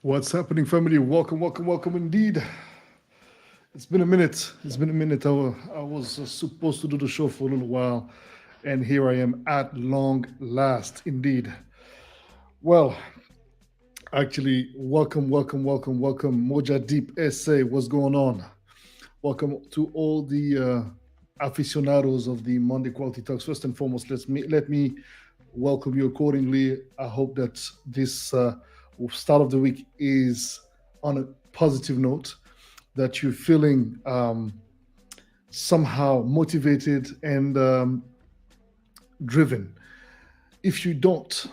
What's happening, family? Welcome, welcome, welcome indeed. It's been a minute. It's been a minute. I was supposed to do the show for a little while, and here I am at long last, indeed. Well, actually, welcome, welcome, welcome, welcome. Moja Deep SA, what's going on? Welcome to all the aficionados of the Monday Quality Talks. First and foremost, let me welcome you accordingly. I hope that this start of the week is on a positive note, that you're feeling somehow motivated and driven. If you don't,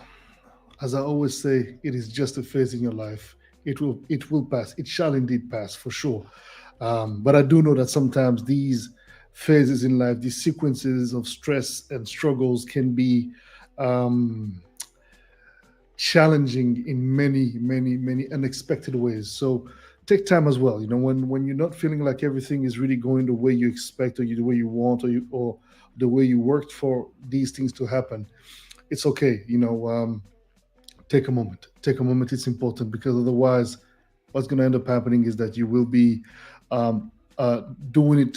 as I always say, it is just a phase in your life. It will pass. It shall indeed pass for sure. But I do know that sometimes these phases in life, these sequences of stress and struggles, can be um, challenging in many, many, many unexpected ways. So take time as well. When you're not feeling like everything is really going the way you expect, or the way you want, or the way you worked for these things to happen. It's okay. Take a moment. Take a moment. It's important, because otherwise, what's going to end up happening is that you will be um, overdoing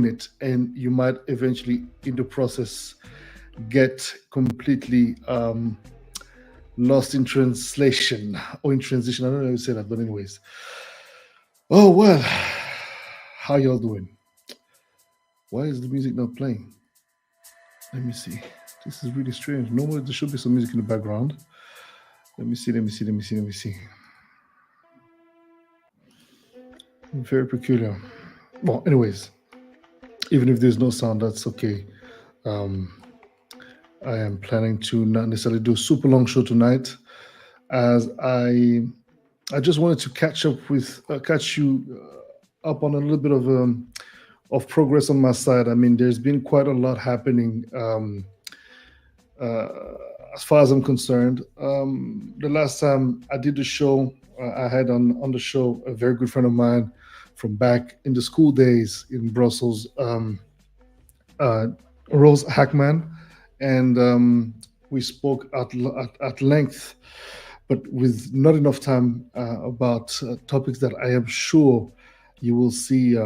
it, and you might eventually, in the process, get completely lost in translation or in transition. I don't know how you say that, but anyways. Oh well, how y'all doing? Why is the music not playing? Let me see. This is really strange. Normally there should be some music in the background. Let me see. Let me see. Let me see. Let me see. Very peculiar. Well, anyways, even if there's no sound, that's okay. Um, I am planning to not necessarily do a super long show tonight, as I just wanted to catch you up on a little bit of progress on my side. I mean, there's been quite a lot happening uh, as far as I'm concerned. The last time I did the show, I had on the show a very good friend of mine from back in the school days in Brussels, uh, Rose Hackman, and we spoke at length, but with not enough time about topics that I am sure you will see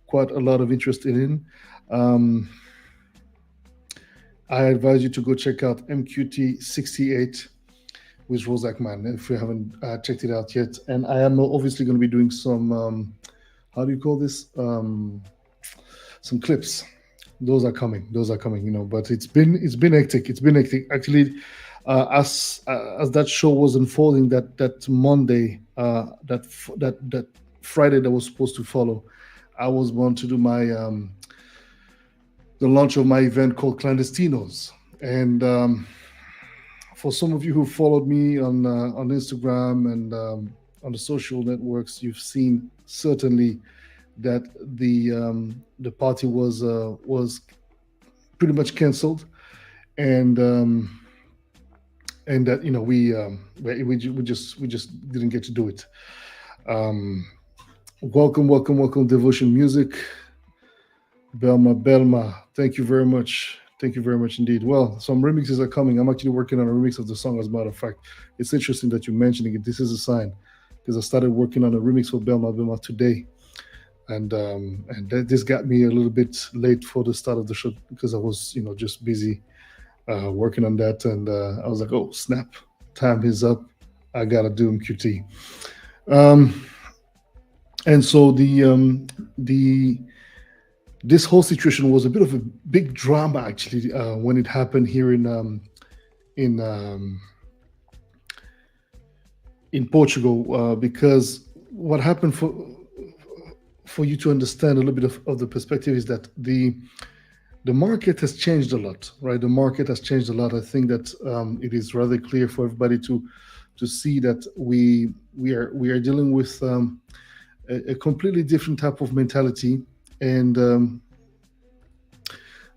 quite a lot of interest in. Um, I advise you to go check out MQT 68 with Rose Ackman if you haven't checked it out yet. And I am obviously going to be doing some, how do you call this? Some clips. Those are coming. Those are coming. But it's been hectic. It's been hectic. Actually, as that show was unfolding, that Monday, that Friday that was supposed to follow, I was going to do my the launch of my event called Clandestinos. And for some of you who followed me on Instagram and on the social networks, you've seen certainly that the party was pretty much cancelled, and that we just didn't get to do it. Um, Welcome, welcome, welcome, Devotion Music. Belma, Belma, thank you very much. Thank you very much indeed. Well, some remixes are coming. I'm actually working on a remix of the song, as a matter of fact. It's interesting that you're mentioning it. This is a sign, because I started working on a remix for Belma Belma today. And this got me a little bit late for the start of the show, because I was, just busy working on that. And I was like, oh, snap, time is up. I got to do MQT. Um, and so the this whole situation was a bit of a big drama, actually, when it happened here in in Portugal, because what happened, for you to understand a little bit of the perspective, is that the market has changed a lot, right? The market has changed a lot. I think that it is rather clear for everybody to see that we are dealing with a completely different type of mentality. And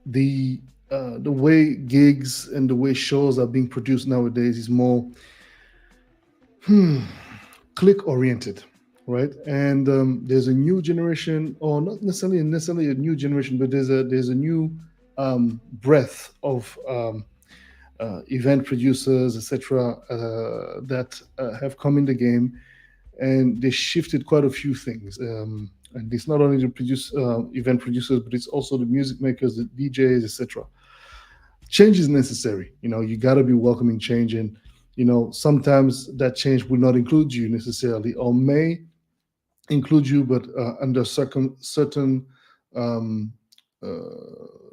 the way gigs and the way shows are being produced nowadays is more click oriented, right? And there's a new generation, or not necessarily a new generation, but there's a new breadth of event producers, etc., that have come in the game, and they shifted quite a few things. And it's not only the event producers, but it's also the music makers, the DJs, etc. Change is necessary. You got to be welcoming change, and sometimes that change will not include you necessarily, or may include you, but under certain um,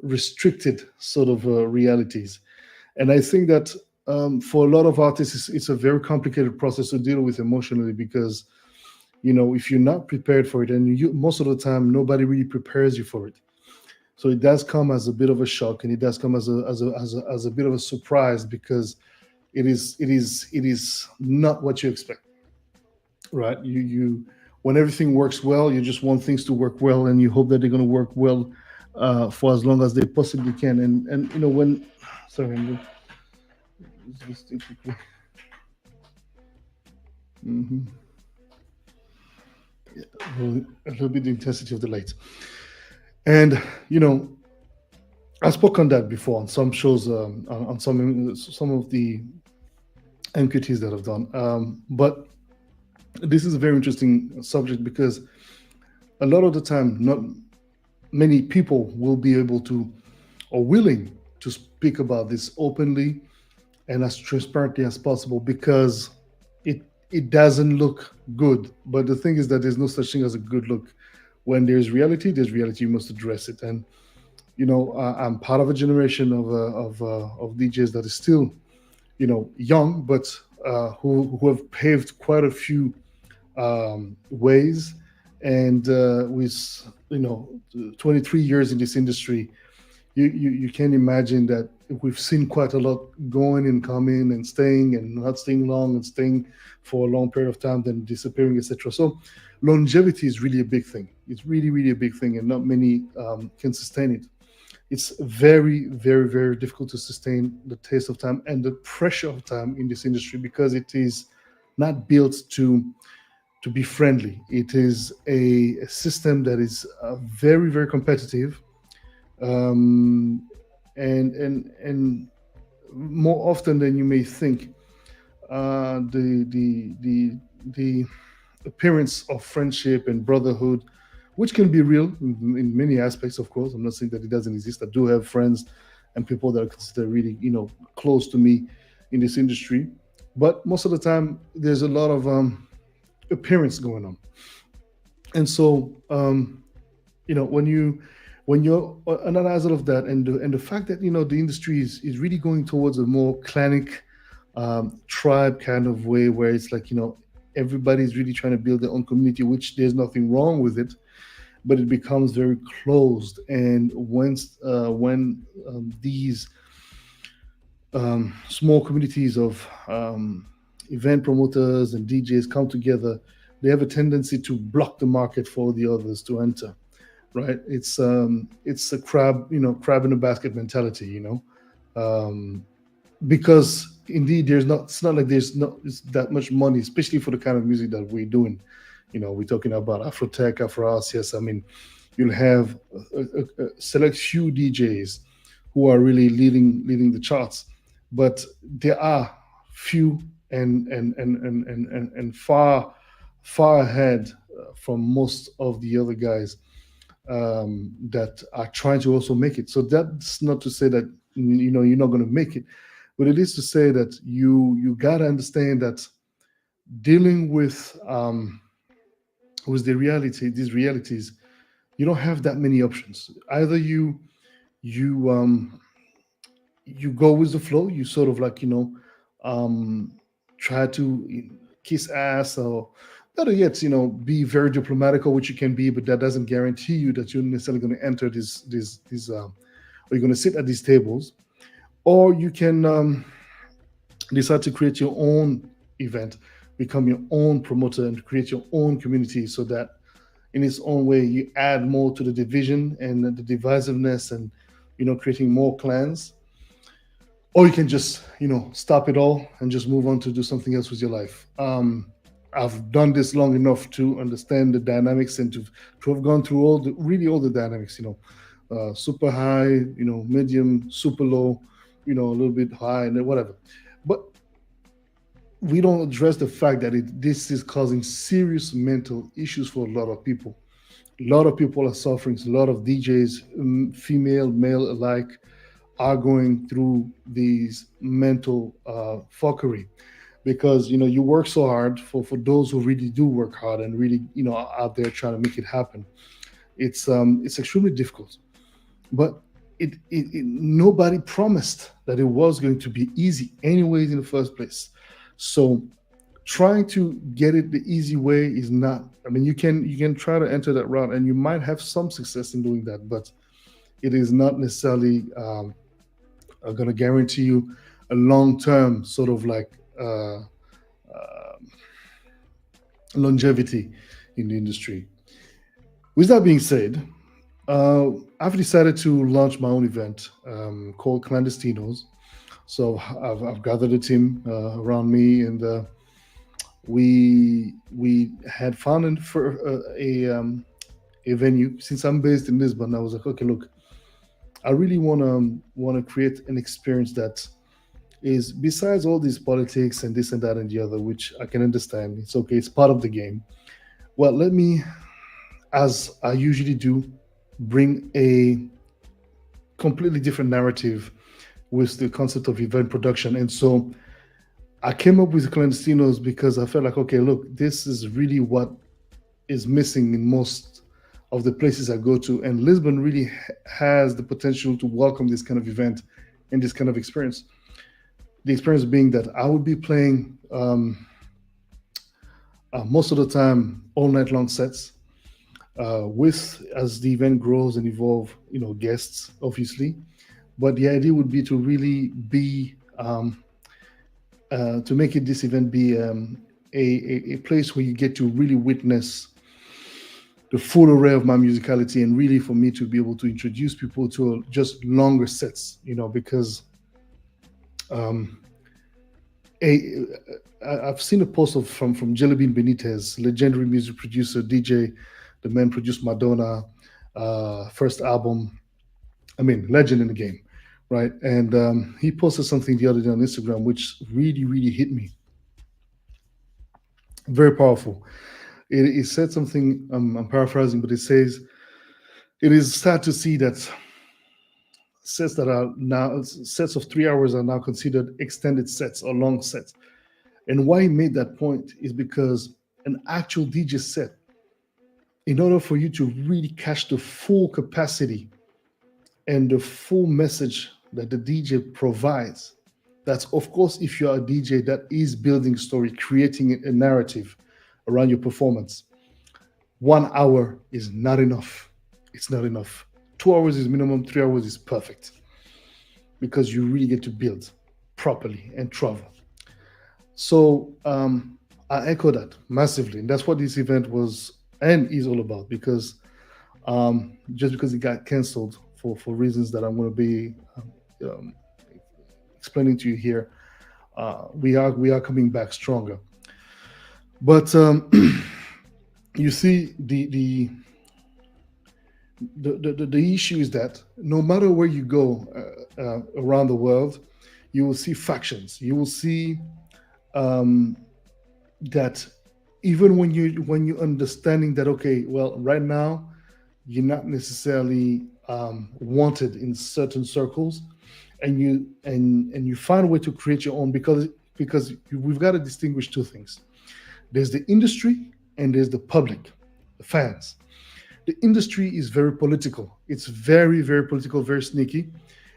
restricted sort of realities. And I think that for a lot of artists, it's a very complicated process to deal with emotionally, because if you're not prepared for it, and most of the time nobody really prepares you for it, so it does come as a bit of a shock, and it does come as a bit of a surprise, because it is not what you expect, right? You when everything works well, you just want things to work well, and you hope that they're going to work well for as long as they possibly can. And when sorry, just quickly. Mhm. Yeah, a little bit the intensity of the light. And I spoke on that before on some shows, on some of the MQTs that I've done. But this is a very interesting subject, because a lot of the time, not many people will be able to, or willing to, speak about this openly and as transparently as possible, because it doesn't look good. But the thing is that there's no such thing as a good look. When there's reality, you must address it. And I'm part of a generation of DJs that is still young, but who have paved quite a few ways. And with 23 years in this industry, you can imagine that we've seen quite a lot going and coming and staying and not staying long and staying for a long period of time, then disappearing, etc. So longevity is really a big thing. It's really, really a big thing, and not many can sustain it. It's very, very, very difficult to sustain the taste of time and the pressure of time in this industry, because it is not built to be friendly. It is a system that is very, very competitive, um, and more often than you may think, the appearance of friendship and brotherhood, which can be real in many aspects, of course. I'm not saying that it doesn't exist. I do have friends and people that are considered really, close to me in this industry. But most of the time, there's a lot of appearance going on. And so, when you're analyzer of that, and the fact that the industry is really going towards a more clanic, tribe kind of way, where it's like everybody's really trying to build their own community, which there's nothing wrong with it, but it becomes very closed. And when these small communities of event promoters and DJs come together, they have a tendency to block the market for the others to enter. Right? It's a crab in a basket mentality. Because indeed it's not like there's not that much money, especially for the kind of music that we're doing. We're talking about Afro tech, Afro house. Yes, I mean, you'll have a select few DJs who are really leading the charts, but there are few and far ahead from most of the other guys that are trying to also make it. So that's not to say that you're not going to make it, but it is to say that you gotta understand that dealing with these realities, you don't have that many options. Either you you go with the flow, you sort of like um, try to kiss ass, or better yet, be very diplomatic, or which you can be, but that doesn't guarantee you that you're necessarily going to enter these or you're going to sit at these tables. Or you can decide to create your own event, become your own promoter, and create your own community, so that in its own way you add more to the division and the divisiveness, and creating more clans. Or you can just stop it all and just move on to do something else with your life. I've done this long enough to understand the dynamics, and to have gone through all the dynamics, super high, medium, super low, a little bit high and then whatever. But we don't address the fact that this is causing serious mental issues for a lot of people. A lot of people are suffering. A lot of DJs, female, male alike, are going through these mental fuckery because you work so hard. For those who really do work hard and really are out there trying to make it happen, it's extremely difficult. But nobody promised that it was going to be easy anyways in the first place. So trying to get it the easy way is not. I mean, you can try to enter that route and you might have some success in doing that, but it is not necessarily going to guarantee you a long term sort of like longevity in the industry. With that being said, I've decided to launch my own event called Clandestinos. So I've gathered a team around me, and we had found for a venue. Since I'm based in Lisbon, I was like, okay, look, I really want to create an experience that is besides all these politics and this and that and the other, which I can understand. It's okay, it's part of the game. Well, let me, as I usually do, bring a completely different narrative with the concept of event production. And so I came up with Clandestinos because I felt like, okay, look, this is really what is missing in most of the places I go to. And Lisbon really has the potential to welcome this kind of event and this kind of experience. The experience being that I would be playing most of the time all night long sets with as the event grows and evolve, guests obviously. But the idea would be to really be to make it this event be a place where you get to really witness the full array of my musicality, and really for me to be able to introduce people to just longer sets, because um, a, I've seen a post from Jelly Bean Benitez, legendary music producer, DJ. The man produced Madonna first album. I mean, legend in the game, right? And he posted something the other day on Instagram, which really, really hit me. Very powerful. It said something. I'm paraphrasing, but it says it is sad to see that sets of 3 hours are now considered extended sets or long sets. And why he made that point is because an actual DJ set, in order for you to really catch the full capacity and the full message that the DJ provides, that's of course if you're a DJ that is building story, creating a narrative around your performance. 1 hour is not enough. It's not enough. 2 hours is minimum, 3 hours is perfect because you really get to build properly and travel. So I echo that massively, and that's what this event was and is all about. Because just because it got cancelled for reasons that I'm going to be um, explaining to you here, we are coming back stronger. But you see, the issue is that no matter where you go around the world, you will see factions. You will see um, that even when you understanding that, okay, well, right now you're not necessarily wanted in certain circles, and you find a way to create your own, because we've got to distinguish two things. There's the industry and there's the public, the fans. The industry is very political. It's very, very political, very sneaky.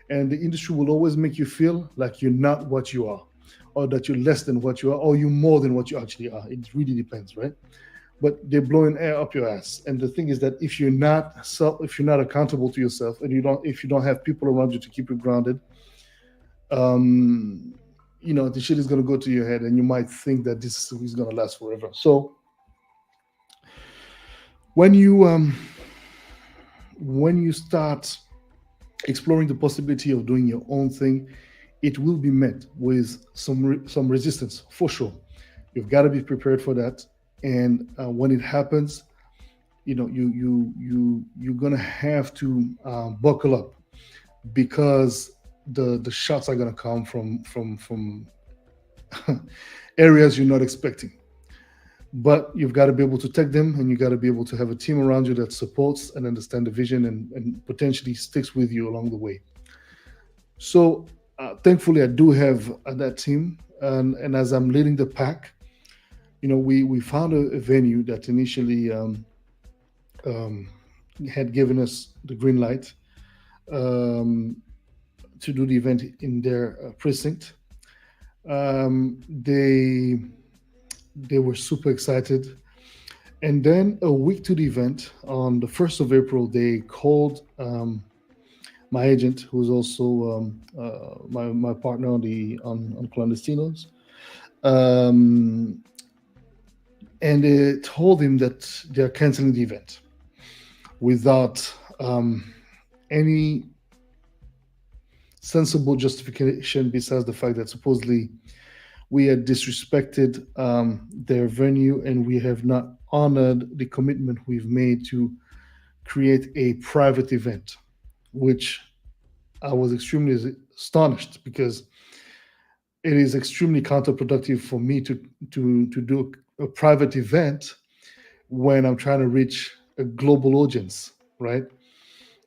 And the industry will always make you feel like you're not what you are, or that you're less than what you are, or you're more than what you actually are. It really depends, right? But they're blowing air up your ass. And the thing is that if you're not accountable to yourself, and if you don't have people around you to keep you grounded, um, the shit is gonna go to your head, and you might think that this is gonna last forever. So when you start exploring the possibility of doing your own thing, it will be met with some resistance for sure. You've got to be prepared for that, and when it happens, you're gonna have to buckle up, because the shots are going to come from areas you're not expecting. But you've got to be able to take them, and you got to be able to have a team around you that supports and understand the vision, and potentially sticks with you along the way. So thankfully, I do have that team, and as I'm leading the pack, we found a venue that initially um, had given us the green light um, to do the event in their precinct. They were super excited. And then a week to the event, on the 1st of April, they called my agent, who's also my partner on Clandestinos, um, and they told him that they're canceling the event without any sensible justification besides the fact that supposedly we had disrespected their venue, and we have not honored the commitment we've made to create a private event, which I was extremely astonished, because it is extremely counterproductive for me to do a private event when I'm trying to reach a global audience, right?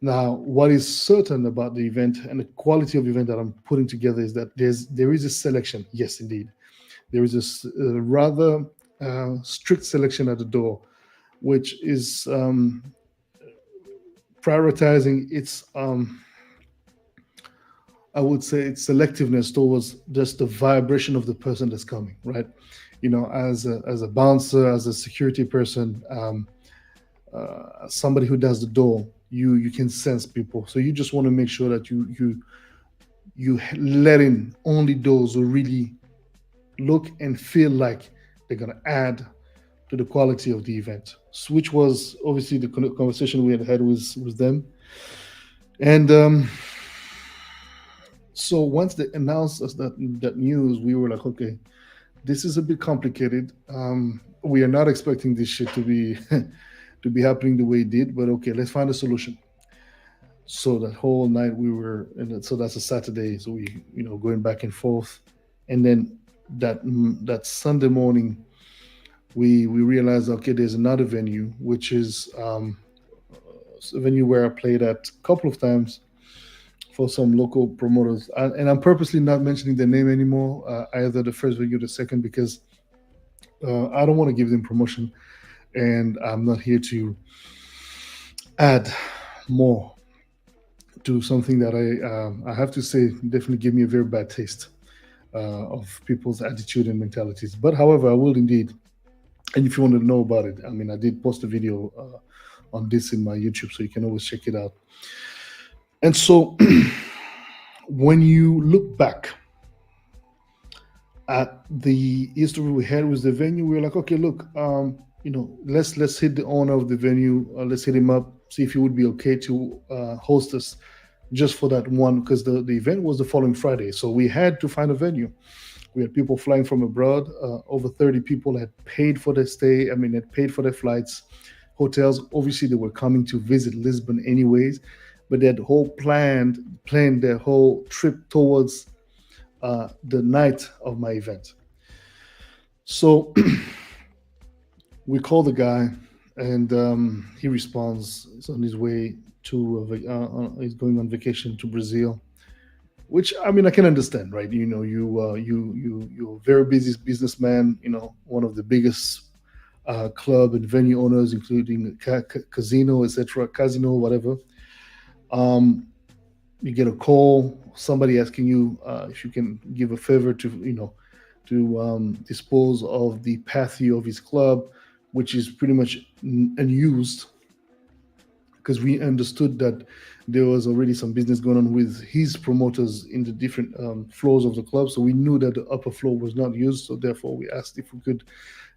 Now, what is certain about the event and the quality of event that I'm putting together is that there is a selection. Yes, indeed, there is a rather strict selection at the door, which is prioritizing its I would say its selectiveness towards just the vibration of the person that's coming, right? As a bouncer, as a security person, somebody who does the door, you can sense people. So you just want to make sure that you let in only those who really look and feel like they're gonna add to the quality of the event, which was obviously the conversation we had with them. And so once they announced us that news, we were like, okay, this is a bit complicated. We are not expecting this shit to be to be happening the way it did, but okay, let's find a solution. So that whole night we were, and so that's a Saturday. So we, going back and forth, and then that Sunday morning, we realized, okay, there's another venue, which is a venue where I played at a couple of times for some local promoters, and I'm purposely not mentioning their name anymore, either the first venue or the second, because I don't want to give them promotion, and I'm not here to add more to something that I have to say definitely give me a very bad taste of people's attitude and mentalities. But however, I will indeed, and if you want to know about it, I mean, I did post a video on this in my YouTube, so you can always check it out. And so when you look back at the history we had with the venue, we were like, okay, look, let's hit the owner of the venue, let's hit him up, see if he would be okay to host us just for that one, because the event was the following Friday, so we had to find a venue. We had people flying from abroad. Over 30 people had paid for their stay. I mean, had paid for their flights, hotels. Obviously, they were coming to visit Lisbon anyways, but they had planned their whole trip towards the night of my event. So we call the guy, and he responds. He's on his way he's going on vacation to Brazil, which, I mean, I can understand, right? You're a very busy businessman. One of the biggest club and venue owners, including casino, etc., casino, whatever. You get a call, somebody asking you if you can give a favor to dispose of the patio of his club, which is pretty much unused, because we understood that there was already some business going on with his promoters in the different floors of the club. So we knew that the upper floor was not used. So therefore, we asked if we could,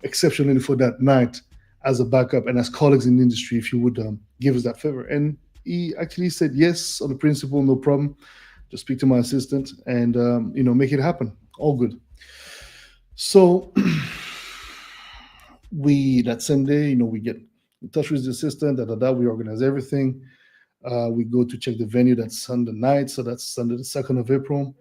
exceptionally for that night, as a backup and as colleagues in the industry, if you would give us that favor. And he actually said yes on the principle, no problem. Just speak to my assistant and make it happen. All good. So that same day, we get in touch with the assistant. We organize everything. We go to check the venue. That's Sunday night, so that's Sunday the 2nd of April.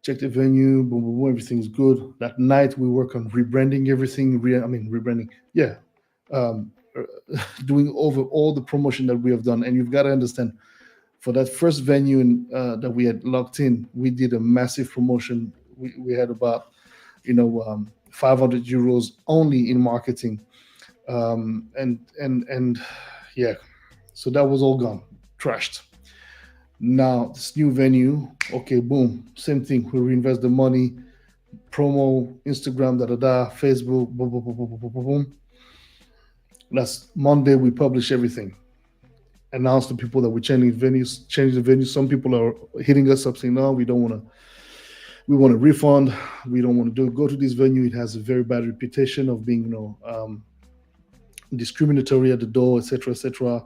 Check the venue, boom, boom, boom, everything's good. That night we work on rebranding everything. Rebranding, yeah, um, doing over all the promotion that we have done. And you've got to understand, for that first venue that we had locked in, we did a massive promotion. We had about 500 euros only in marketing, and yeah, so that was all gone, trashed. Now this new venue, okay, boom, same thing. We reinvest the money, promo, Instagram, da da da, Facebook, boom, boom, boom, boom, boom, boom, boom, boom. Last Monday we publish everything, announce to people that we're changing venues, change the venue. Some people are hitting us up saying, no, we don't want to. We want a refund. We don't want to go to this venue. It has a very bad reputation of being, discriminatory at the door, etc., etc.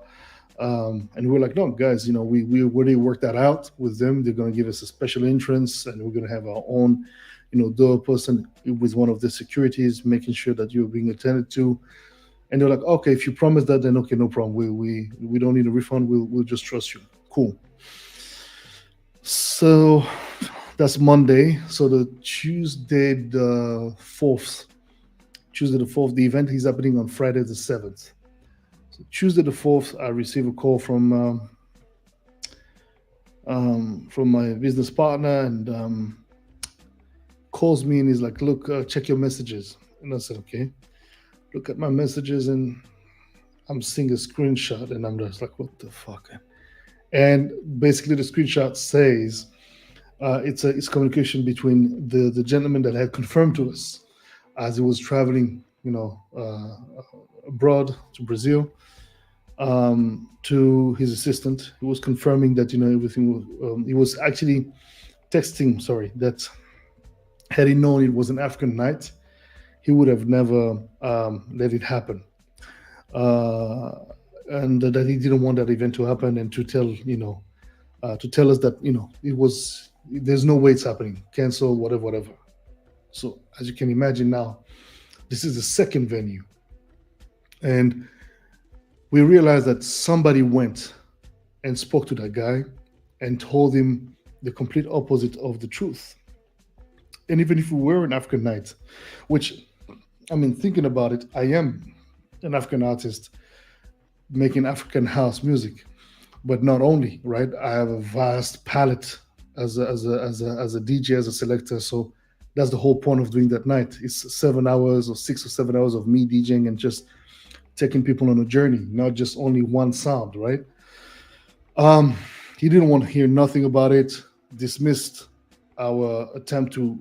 And we're like, no, guys, we already worked that out with them. They're going to give us a special entrance, and we're going to have our own, door person with one of the securities, making sure that you're being attended to. And they're like, okay, if you promise that, then okay, no problem. We don't need a refund. We'll just trust you. Cool. So that's Monday. So the Tuesday the 4th, the event is happening on Friday the 7th. So Tuesday the 4th, I receive a call from my business partner, and calls me and he's like, look, check your messages. And I said, okay. Look at my messages, and I'm seeing a screenshot, and I'm just like, what the fuck? And basically the screenshot says, it's communication between the gentleman that had confirmed to us as he was traveling, abroad to Brazil, to his assistant. He was confirming that everything was. He was actually texting, sorry, that had he known it was an African night, he would have never let it happen, and that he didn't want that event to happen, and to tell us that it was, there's no way it's happening, cancel, whatever, whatever. So as you can imagine now, this is the second venue, and we realized that somebody went and spoke to that guy and told him the complete opposite of the truth. And even if we were an African night, which, thinking about it, I am an African artist making African house music, but not only, right? I have a vast palette as a DJ, as a selector. So that's the whole point of doing that night. It's 7 hours or 6 or 7 hours of me DJing and just taking people on a journey, not just only one sound, right? He didn't want to hear nothing about it, dismissed our attempt to,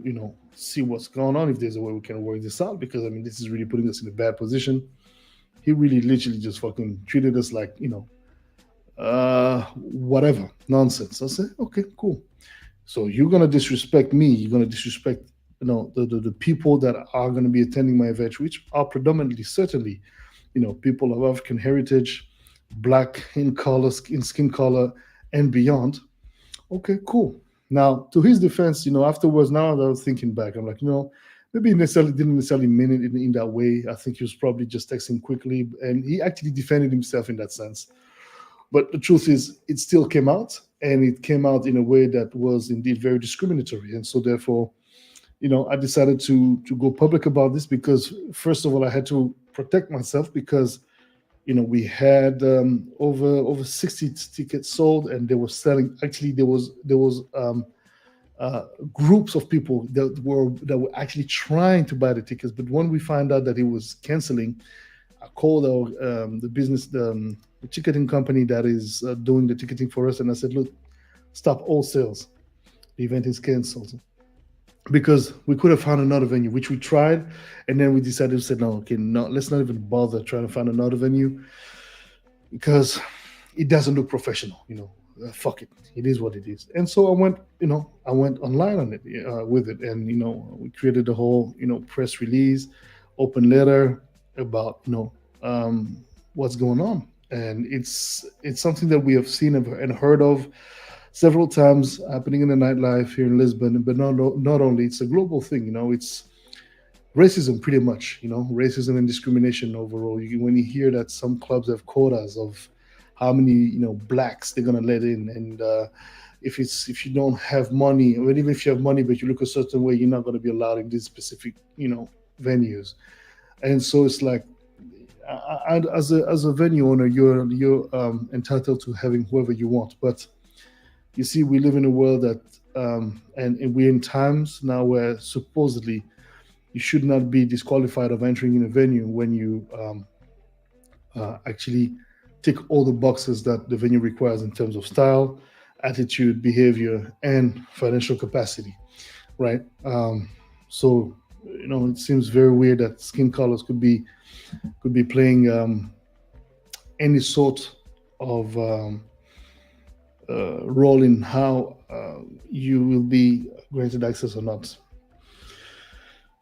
see what's going on, if there's a way we can work this out, because this is really putting us in a bad position. He really literally just fucking treated us like, whatever, nonsense. I said, okay, cool. So you're gonna disrespect me, you're gonna disrespect the people that are gonna be attending my event, which are predominantly, certainly, people of African heritage, black in color, in skin color, and beyond. Okay, cool. Now, to his defense, afterwards, now that I was thinking back, I'm like, maybe he didn't necessarily mean it in that way. I think he was probably just texting quickly, and he actually defended himself in that sense. But the truth is, it still came out, and it came out in a way that was indeed very discriminatory. And so therefore, I decided to go public about this, because first of all, I had to protect myself, because we had over 60 tickets sold, and they were selling. Actually, there was groups of people that were actually trying to buy the tickets. But when we found out that he was canceling, I called the ticketing company that is doing the ticketing for us, and I said, look, stop all sales. The event is canceled. Because we could have found another venue, which we tried, and then we decided to say, no, let's not even bother trying to find another venue, because it doesn't look professional. Fuck it, it is what it is. And so I went online on it with it, and we created the whole press release, open letter about what's going on, and it's something that we have seen and heard of several times happening in the nightlife here in Lisbon. But not only, it's a global thing. It's racism, pretty much. Racism and discrimination overall. When you hear that some clubs have quotas of how many blacks they're gonna let in, and if you don't have money, or even if you have money but you look a certain way, you're not going to be allowed in these specific venues. And so it's like, as a venue owner, you're entitled to having whoever you want. But you see, we live in a world that and we're in times now where supposedly you should not be disqualified of entering in a venue when you actually tick all the boxes that the venue requires in terms of style, attitude, behavior, and financial capacity, right? So it seems very weird that skin colors could be playing any sort of role in how you will be granted access or not.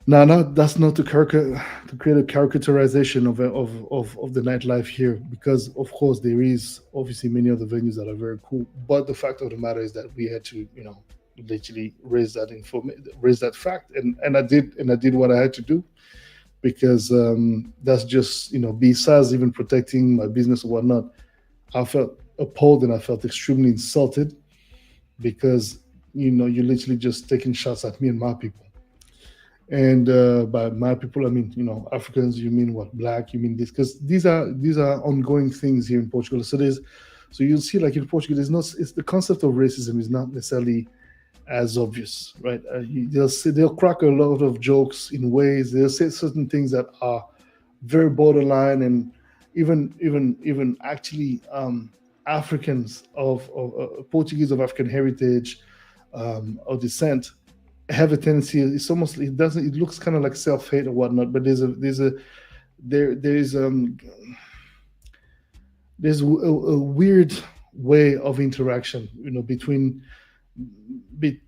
Now, that's not to create a caricaturization of the nightlife here, because of course there is obviously many other venues that are very cool. But the fact of the matter is that we had to, literally raise that fact, and I did what I had to do, because that's just, besides even protecting my business or whatnot, I felt appalled and I felt extremely insulted, because you're literally just taking shots at me and my people. And by my people, I mean, Africans. You mean what? Black? You mean this? Because these are ongoing things here in Portugal. So you'll see, like in Portugal, it's the concept of racism is not necessarily as obvious, right? They'll crack a lot of jokes in ways. They'll say certain things that are very borderline, and even actually Africans of Portuguese of African heritage or descent have a tendency. It's almost, it looks kind of like self-hate or whatnot, but there's a weird way of interaction, be,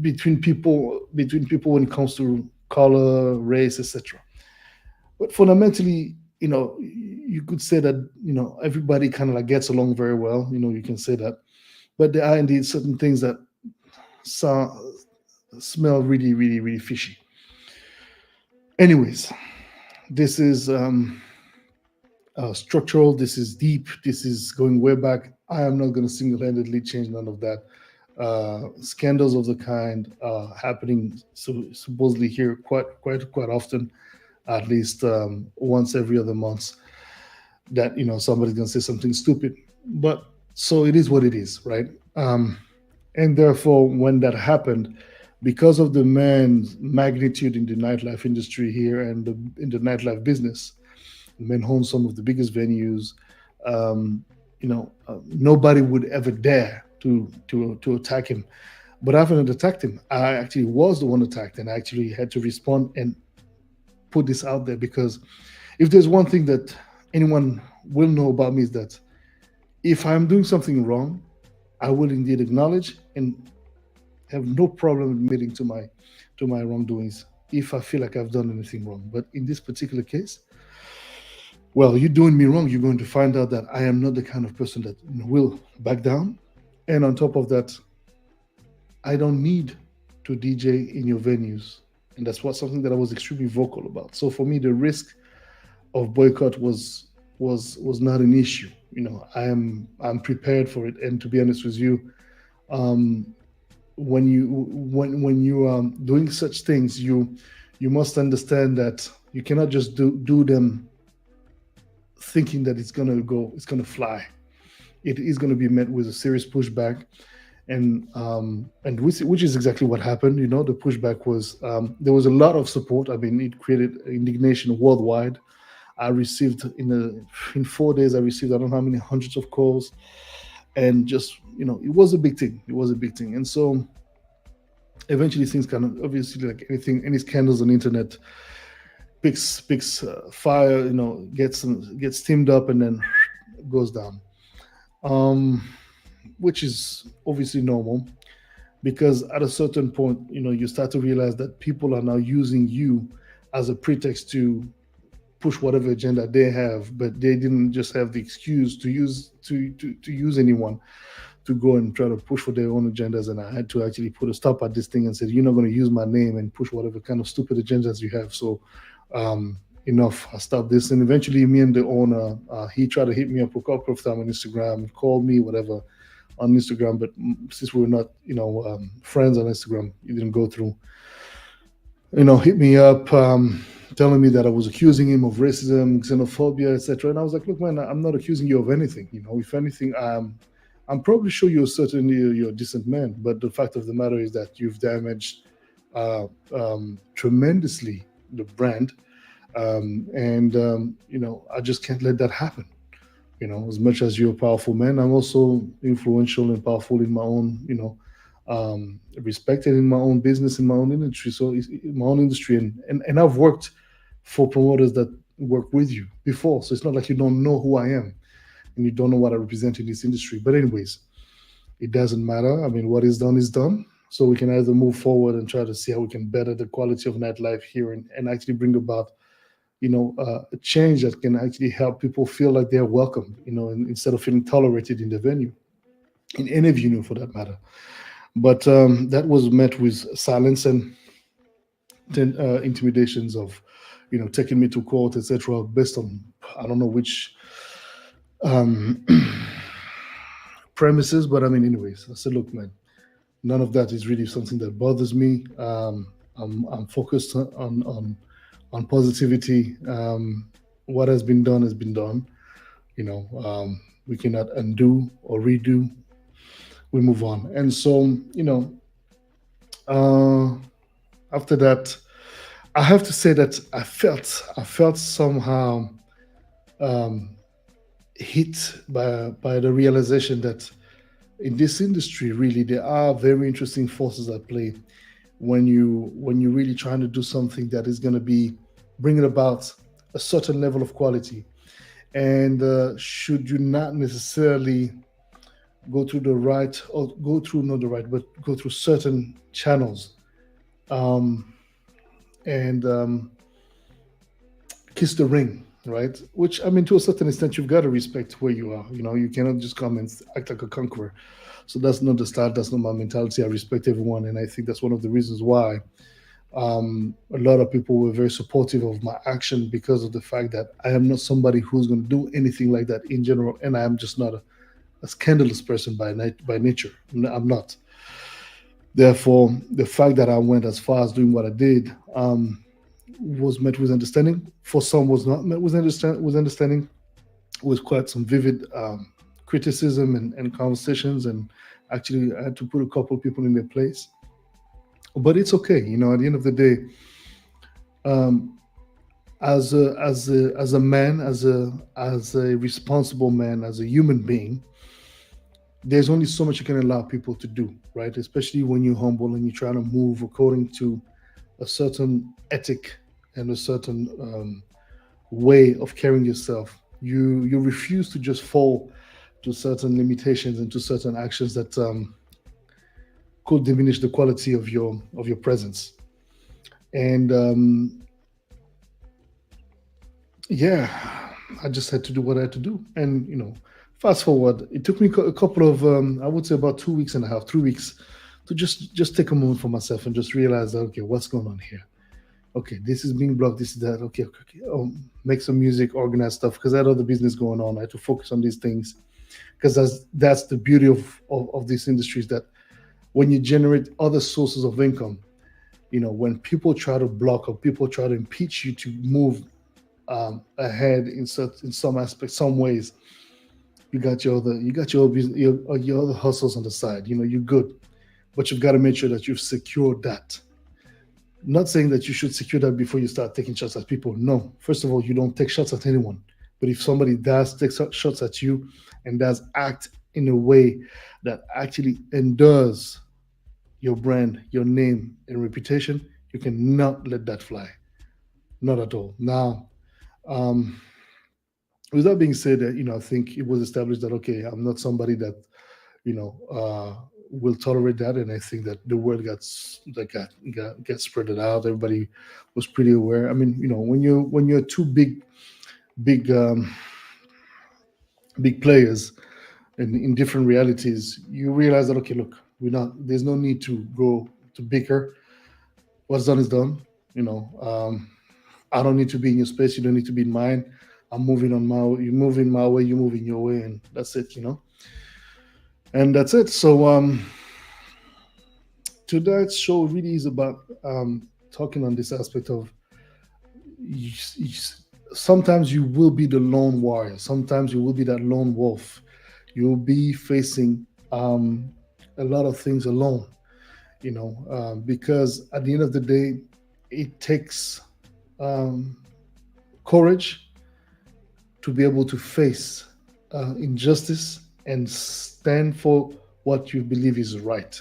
between people when it comes to color, race, etc. But fundamentally, you could say that everybody kind of like gets along very well. You can say that, but there are indeed certain things that smell really, really, really fishy. Anyways, this is structural. This is deep. This is going way back. I am not going to single-handedly change none of that. Scandals of the kind are happening supposedly here quite often, at least once every other month. That somebody's going to say something stupid, but so it is what it is, right? And therefore, when that happened, because of the man's magnitude in the nightlife industry here and in the nightlife business, the man owns some of the biggest venues. Nobody would ever dare to attack him. But I haven't attacked him. I actually was the one attacked, and I actually had to respond and put this out there, because if there's one thing that anyone will know about me, is that if I'm doing something wrong, I will indeed acknowledge and have no problem admitting to my wrongdoings if I feel like I've done anything wrong. But in this particular case, well, you're doing me wrong. You're going to find out that I am not the kind of person that will back down. And on top of that, I don't need to DJ in your venues. And that's something that I was extremely vocal about. So for me, the risk of boycott was not an issue. I'm prepared for it. And to be honest with you, when you are doing such things, you must understand that you cannot just do them thinking that it's gonna fly. It is going to be met with a serious pushback, and which is exactly what happened. The pushback was, there was a lot of support. I mean, it created indignation worldwide. I received in 4 days, I received, I don't know how many hundreds of calls, and just it was a big thing. It was a big thing, and so eventually things kind of, obviously, like anything, any scandals on the internet picks fire, gets steamed up and then goes down, which is obviously normal, because at a certain point, you start to realize that people are now using you as a pretext to push whatever agenda they have, but they didn't just have the excuse to use anyone to go and try to push for their own agendas. And I had to actually put a stop at this thing and said, you're not going to use my name and push whatever kind of stupid agendas you have. So enough. I stopped this. And eventually, me and the owner, he tried to hit me up a couple of times on Instagram, called me, whatever, on Instagram. But since we were not, friends on Instagram, it didn't go through. Hit me up, telling me that I was accusing him of racism, xenophobia, etc. And I was like, look, man, I'm not accusing you of anything. If anything, I'm probably sure you're a decent man. But the fact of the matter is that you've damaged tremendously the brand, and I just can't let that happen. As much as you're a powerful man, I'm also influential and powerful in my own, respected in my own business, in my own industry. So in my own industry, and I've worked for promoters that work with you before. So it's not like you don't know who I am and you don't know what I represent in this industry. But anyways, it doesn't matter. I mean, what is done is done. So we can either move forward and try to see how we can better the quality of nightlife here, and actually bring about a change that can actually help people feel like they're welcome, instead of feeling tolerated in the venue, in any venue for that matter. But that was met with silence and then intimidations of, taking me to court, etc., based on I don't know which um, premises. But I mean, anyways, I said, look, man, none of that is really something that bothers me. I'm focused on positivity. What has been done has been done. We cannot undo or redo. We move on. And so, uh, after that, I have to say that I felt somehow um, hit by the realization that in this industry, really, there are very interesting forces at play when you're really trying to do something that is going to be bringing about a certain level of quality. And should you not necessarily go through the right, or go through not the right, but go through certain channels, um, and kiss the ring, right? Which, I mean, to a certain extent, you've got to respect where you are. You cannot just come and act like a conqueror. So that's not the style. That's not my mentality. I respect everyone, and I think that's one of the reasons why a lot of people were very supportive of my action, because of the fact that I am not somebody who's going to do anything like that in general, and I am just not a scandalous person by nature. I'm not. Therefore, the fact that I went as far as doing what I did was met with understanding. For some, was not met with understanding, with quite some vivid criticism and conversations, and actually I had to put a couple of people in their place. But it's okay. At the end of the day, um, as a man, as a responsible man, as a human being, there's only so much you can allow people to do, right? Especially when you're humble and you're trying to move according to a certain ethic and a certain way of carrying yourself. You refuse to just fall to certain limitations and to certain actions that could diminish the quality of your presence. And yeah, I just had to do what I had to do. And fast forward, it took me a couple of, I would say about 2 weeks and a half, 3 weeks, to just take a moment for myself and just realize that, okay, what's going on here? Okay, this is being blocked, this is that. Okay, okay, okay. Make some music, organize stuff, because I had other business going on. I had to focus on these things, because that's the beauty of this industry, is that when you generate other sources of income, when people try to block or people try to impeach you to move ahead in some aspects, some ways, you got your other hustles on the side. You're good, but you've got to make sure that you've secured that. Not saying that you should secure that before you start taking shots at people. No, first of all, you don't take shots at anyone. But if somebody does take shots at you and does act in a way that actually endures your brand, your name, and reputation, you cannot let that fly. Not at all. Now, um, with that being said, I think it was established that, okay, I'm not somebody that will tolerate that, and I think that the word got spread it out. Everybody was pretty aware. I mean, when you're two big big players in different realities, you realize that, okay, look, we're not. There's no need to go to bicker. What's done is done. You know, um, I don't need to be in your space. You don't need to be in mine. I'm moving on my. You moving my way. You moving your way, and that's it. And that's it. So tonight's show really is about talking on this aspect of you, sometimes you will be the lone warrior. Sometimes you will be that lone wolf. You'll be facing a lot of things alone. Because at the end of the day, it takes um, courage to be able to face injustice and stand for what you believe is right.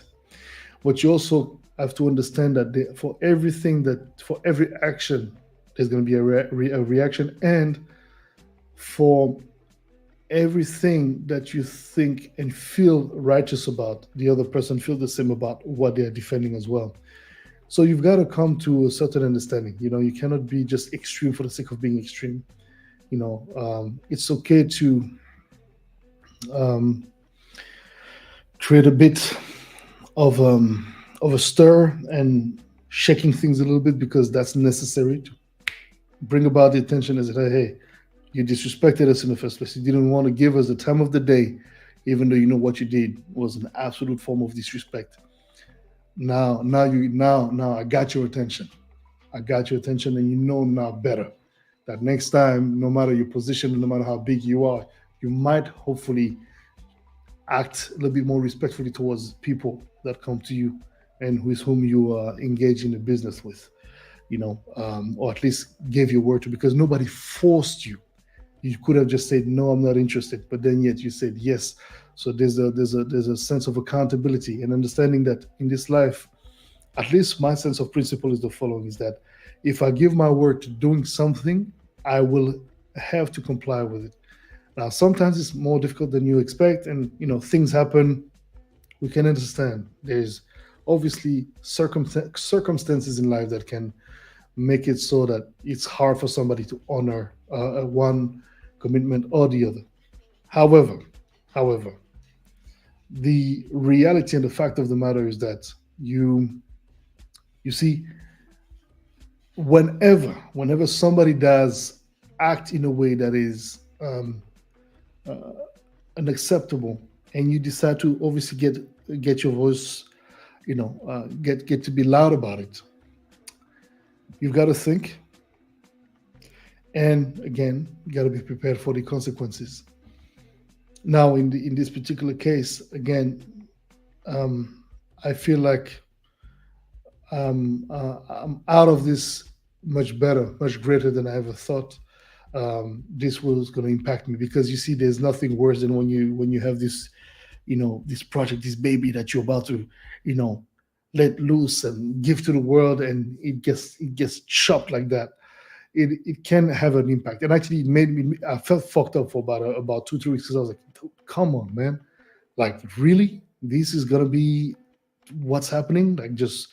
But you also have to understand that for every action, there's going to be a reaction, and for everything that you think and feel righteous about, the other person feel the same about what they're defending as well. So you've got to come to a certain understanding. You cannot be just extreme for the sake of being extreme. It's okay to um, create a bit of a stir and shaking things a little bit, because that's necessary to bring about the attention as hey, you disrespected us in the first place. You didn't want to give us the time of the day, even though you know what you did was an absolute form of disrespect. Now I got your attention. I got your attention, and you know now better. That next time, no matter your position, no matter how big you are, you might hopefully act a little bit more respectfully towards people that come to you and with whom you engage in a business with, or at least gave your word to, because nobody forced you. You could have just said, no, I'm not interested, but then yet you said yes. So there's a sense of accountability and understanding that in this life, at least my sense of principle is the following: is that if I give my word to doing something, I will have to comply with it. Now, sometimes it's more difficult than you expect, and things happen. We can understand. There's obviously circumstances in life that can make it so that it's hard for somebody to honor one commitment or the other. However, however, the reality and the fact of the matter is that you see, whenever somebody does act in a way that is uh, unacceptable, and you decide to obviously get your voice, get to be loud about it, you've got to think, and again, you got to be prepared for the consequences. Now, in this particular case, again, I feel like I'm out of this much better, much greater than I ever thought this was going to impact me. Because you see, there's nothing worse than when you have this, this project, this baby that you're about to, you know, let loose and give to the world, and it gets chopped like that. It can have an impact. And actually, it made me. I felt fucked up for about 2 3 weeks, because I was like, come on, man, like really, this is gonna be what's happening? Like, just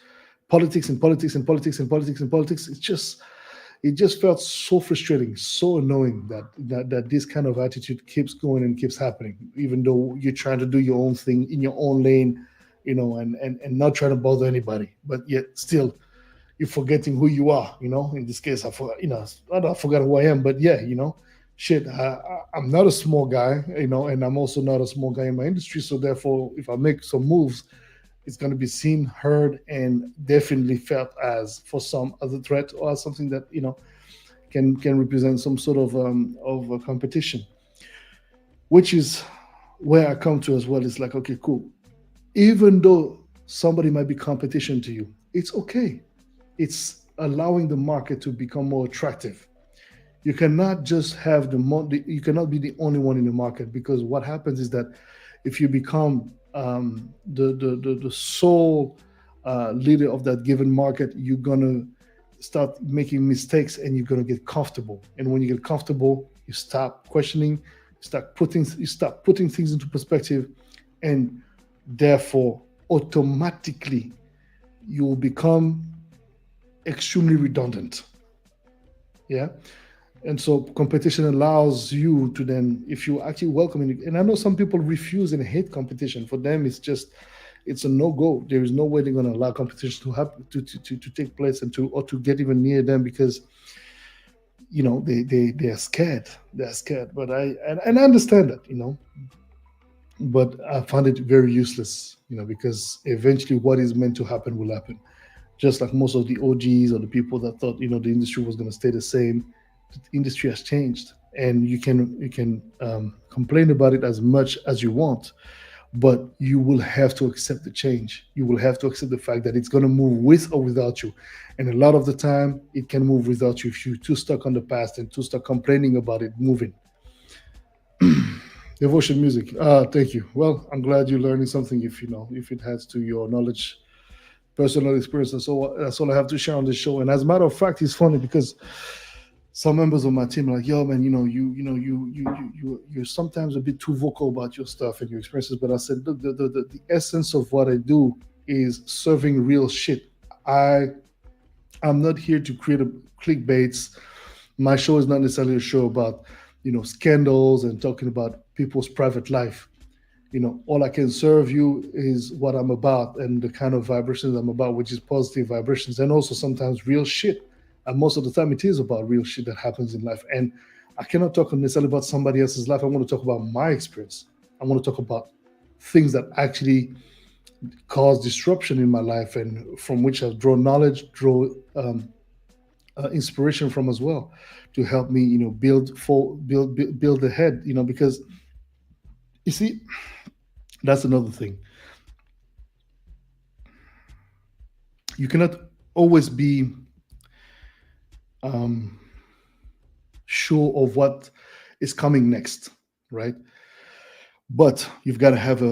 politics and politics and politics and politics and politics. It just felt so frustrating, so annoying that this kind of attitude keeps going and keeps happening, even though you're trying to do your own thing in your own lane, and not trying to bother anybody, but yet still you're forgetting who you are. In this case, I forgot. I forgot who I am, but yeah, shit. I'm not a small guy, and I'm also not a small guy in my industry. So therefore, if I make some moves, it's going to be seen, heard, and definitely felt as for some as a threat, or as something that can represent some sort of a competition. Which is where I come to as well. It's like, okay, cool. Even though somebody might be competition to you, it's okay. It's allowing the market to become more attractive. You cannot just have you cannot be the only one in the market, because what happens is that if you become the sole leader of that given market, you're gonna start making mistakes, and you're gonna get comfortable. And when you get comfortable, you stop questioning, you start putting things into perspective, and therefore automatically you will become extremely redundant. Yeah. And so competition allows you to then, if you actually welcome it, and I know some people refuse and hate competition. For them, it's a no-go. There is no way they're going to allow competition to happen, to take place, and to get even near them, because they're scared. They're scared. But and I understand that, but I found it very useless, because eventually what is meant to happen will happen. Just like most of the OGs or the people that thought, the industry was going to stay the same, the industry has changed, and you can complain about it as much as you want, but you will have to accept the change. You will have to accept the fact that it's going to move with or without you. And a lot of the time, it can move without you if you're too stuck on the past and too stuck complaining about it moving. Devotion music. Thank you. Well, I'm glad you're learning something. If it adds to your knowledge, personal experience, that's all I have to share on this show. And as a matter of fact, it's funny because some members of my team are like, "Yo, man, you're sometimes a bit too vocal about your stuff and your experiences." But I said, look, the essence of what I do is serving real shit. I I'm not here to create a clickbaits. My show is not necessarily a show about scandals and talking about people's private life. All I can serve you is what I'm about and the kind of vibrations I'm about, which is positive vibrations and also sometimes real shit. And most of the time, it is about real shit that happens in life. And I cannot talk necessarily about somebody else's life. I want to talk about my experience. I want to talk about things that actually cause disruption in my life and from which I've drawn knowledge, draw inspiration from as well, to help me, build ahead. Because you see, that's another thing. You cannot always be um, sure of what is coming next, right? But you've got to have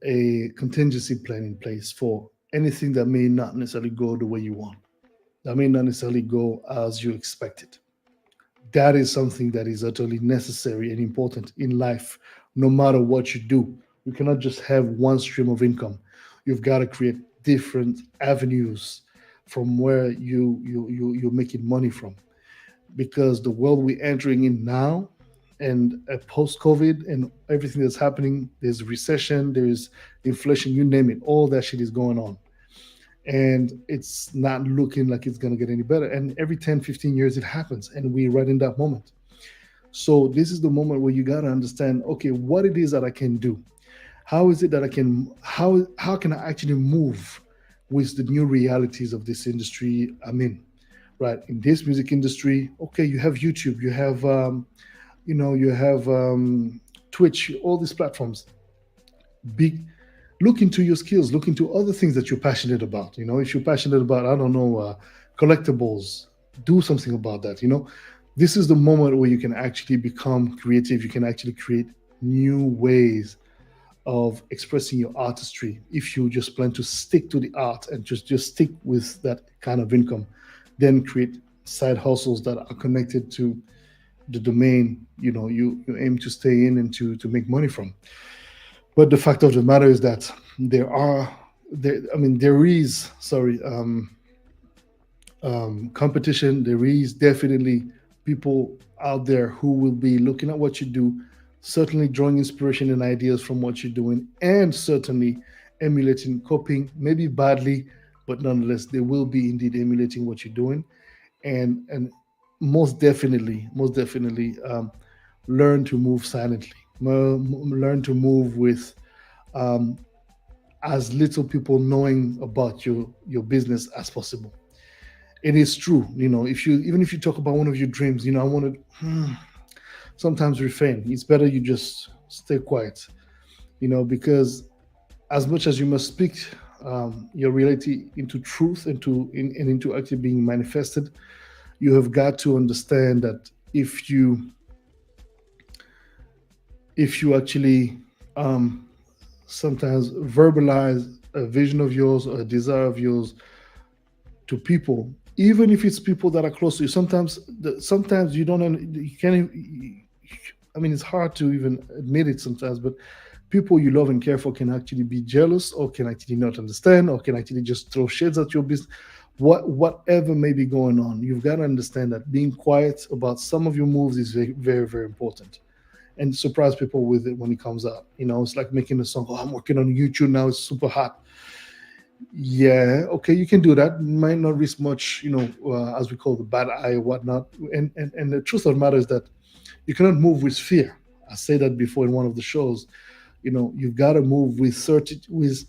a contingency plan in place for anything that may not necessarily go the way you want, that may not necessarily go as you expected. That is something that is utterly necessary and important in life, no matter what you do. You cannot just have one stream of income. You've got to create different avenues from where you're making money from, because the world we're entering in now, and post COVID and everything that's happening, there's recession, there's inflation, you name it, all that shit is going on. And it's not looking like it's going to get any better. And every 10, 15 years it happens, and we're right in that moment. So this is the moment where you got to understand, okay, what it is that I can do. How is it that how can I actually move with the new realities of this industry I'm in? Right, in this music industry, okay, you have YouTube, you have Twitch, all these platforms. Big, look into your skills, look into other things that you're passionate about. If you're passionate about, I don't know, collectibles, do something about that. This is the moment where you can actually become creative. You can actually create new ways of expressing your artistry if you just plan to stick to the art and just stick with that kind of income. Then create side hustles that are connected to the domain you aim to stay in and to make money from. But the fact of the matter is that there is, sorry, competition. There is definitely people out there who will be looking at what you do, certainly drawing inspiration and ideas from what you're doing, and certainly emulating, copying, maybe badly, but nonetheless, they will be indeed emulating what you're doing. And most definitely, learn to move silently. Learn to move with um, as little people knowing about your business as possible. It is true, if you talk about one of your dreams, I want to sometimes refrain. It's better you just stay quiet, because as much as you must speak your reality into truth and into actually being manifested, you have got to understand that if you actually sometimes verbalize a vision of yours or a desire of yours to people, even if it's people that are close to you, sometimes you don't, you can't. I mean, it's hard to even admit it sometimes, but people you love and care for can actually be jealous, or can actually not understand, or can actually just throw shades at your business. Whatever may be going on, you've got to understand that being quiet about some of your moves is very, very, very important, and surprise people with it when it comes out. It's like making a song. Oh, I'm working on YouTube now. It's super hot. Yeah, okay, you can do that. Might not risk much, as we call the bad eye or whatnot. And the truth of the matter is that you cannot move with fear. I said that before in one of the shows. You've got to move with with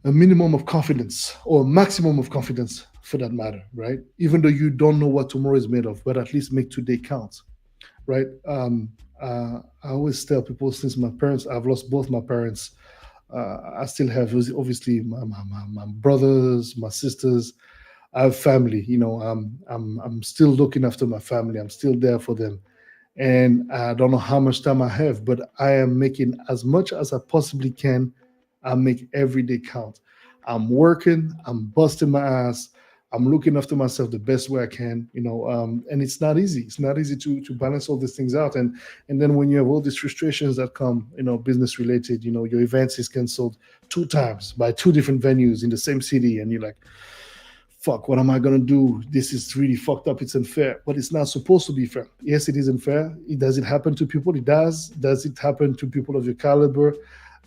a minimum of confidence or maximum of confidence for that matter, right? Even though you don't know what tomorrow is made of, but at least make today count, right? I always tell people, since I've lost both my parents. I still have obviously my brothers, my sisters. I have family. I'm still looking after my family. I'm still there for them, and I don't know how much time I have, but I am making as much as I possibly can. I make every day count. I'm working. I'm busting my ass. I'm looking after myself the best way I can, and it's not easy. It's not easy to balance all these things out, and then when you have all these frustrations that come, business related, your events is canceled 2 times by 2 different venues in the same city, and you're like, fuck, what am I gonna do? This is really fucked up. It's unfair, but it's not supposed to be fair. Yes, it is unfair. Does it happen to people? It does. Does it happen to people of your caliber?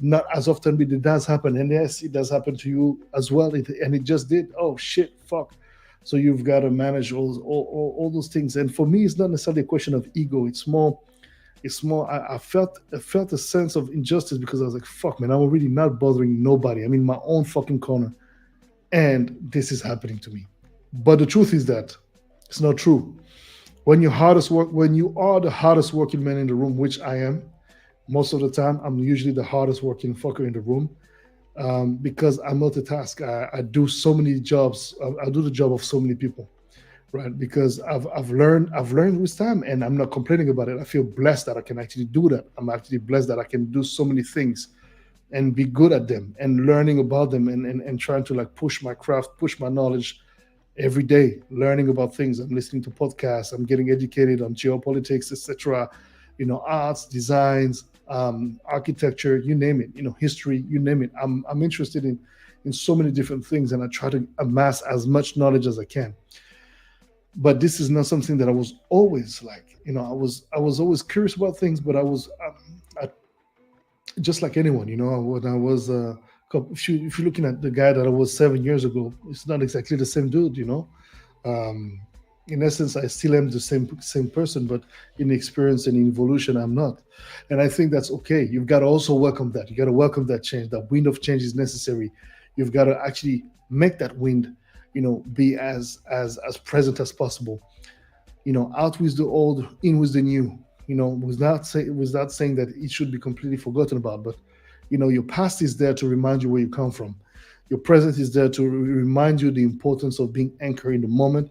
Not as often, but it does happen. And yes, it does happen to you as well. And it just did. Oh shit, fuck. So you've got to manage all those things. And for me, it's not necessarily a question of ego. It's more. I felt a sense of injustice because I was like, fuck, man, I'm really not bothering nobody. I'm in my own fucking corner, and this is happening to me. But the truth is that it's not true. When you are the hardest working man in the room, which I am, most of the time I'm usually the hardest working fucker in the room, because I multitask. I do so many jobs. I do the job of so many people, right? Because I've learned with time, and I'm not complaining about it. I feel blessed that I can actually do that. I'm actually blessed that I can do so many things and be good at them and learning about them, and trying to like push my craft, push my knowledge every day, learning about things. I'm listening to podcasts. I'm getting educated on geopolitics, etc. Arts, designs, architecture, you name it. History, you name it. I'm interested in so many different things, and I try to amass as much knowledge as I can. But this is not something that I was always like. I was always curious about things, but I, just like anyone. When I was if you're looking at the guy that I was 7 years ago, it's not exactly the same dude. Um, in essence, I still am the same person, but in experience and in evolution, I'm not. And I think that's okay. You've got to also welcome that. You got to welcome that change. That wind of change is necessary. You've got to actually make that wind, be as present as possible. Out with the old, in with the new. Without saying that it should be completely forgotten about, but your past is there to remind you where you come from. Your present is there to remind you the importance of being anchored in the moment,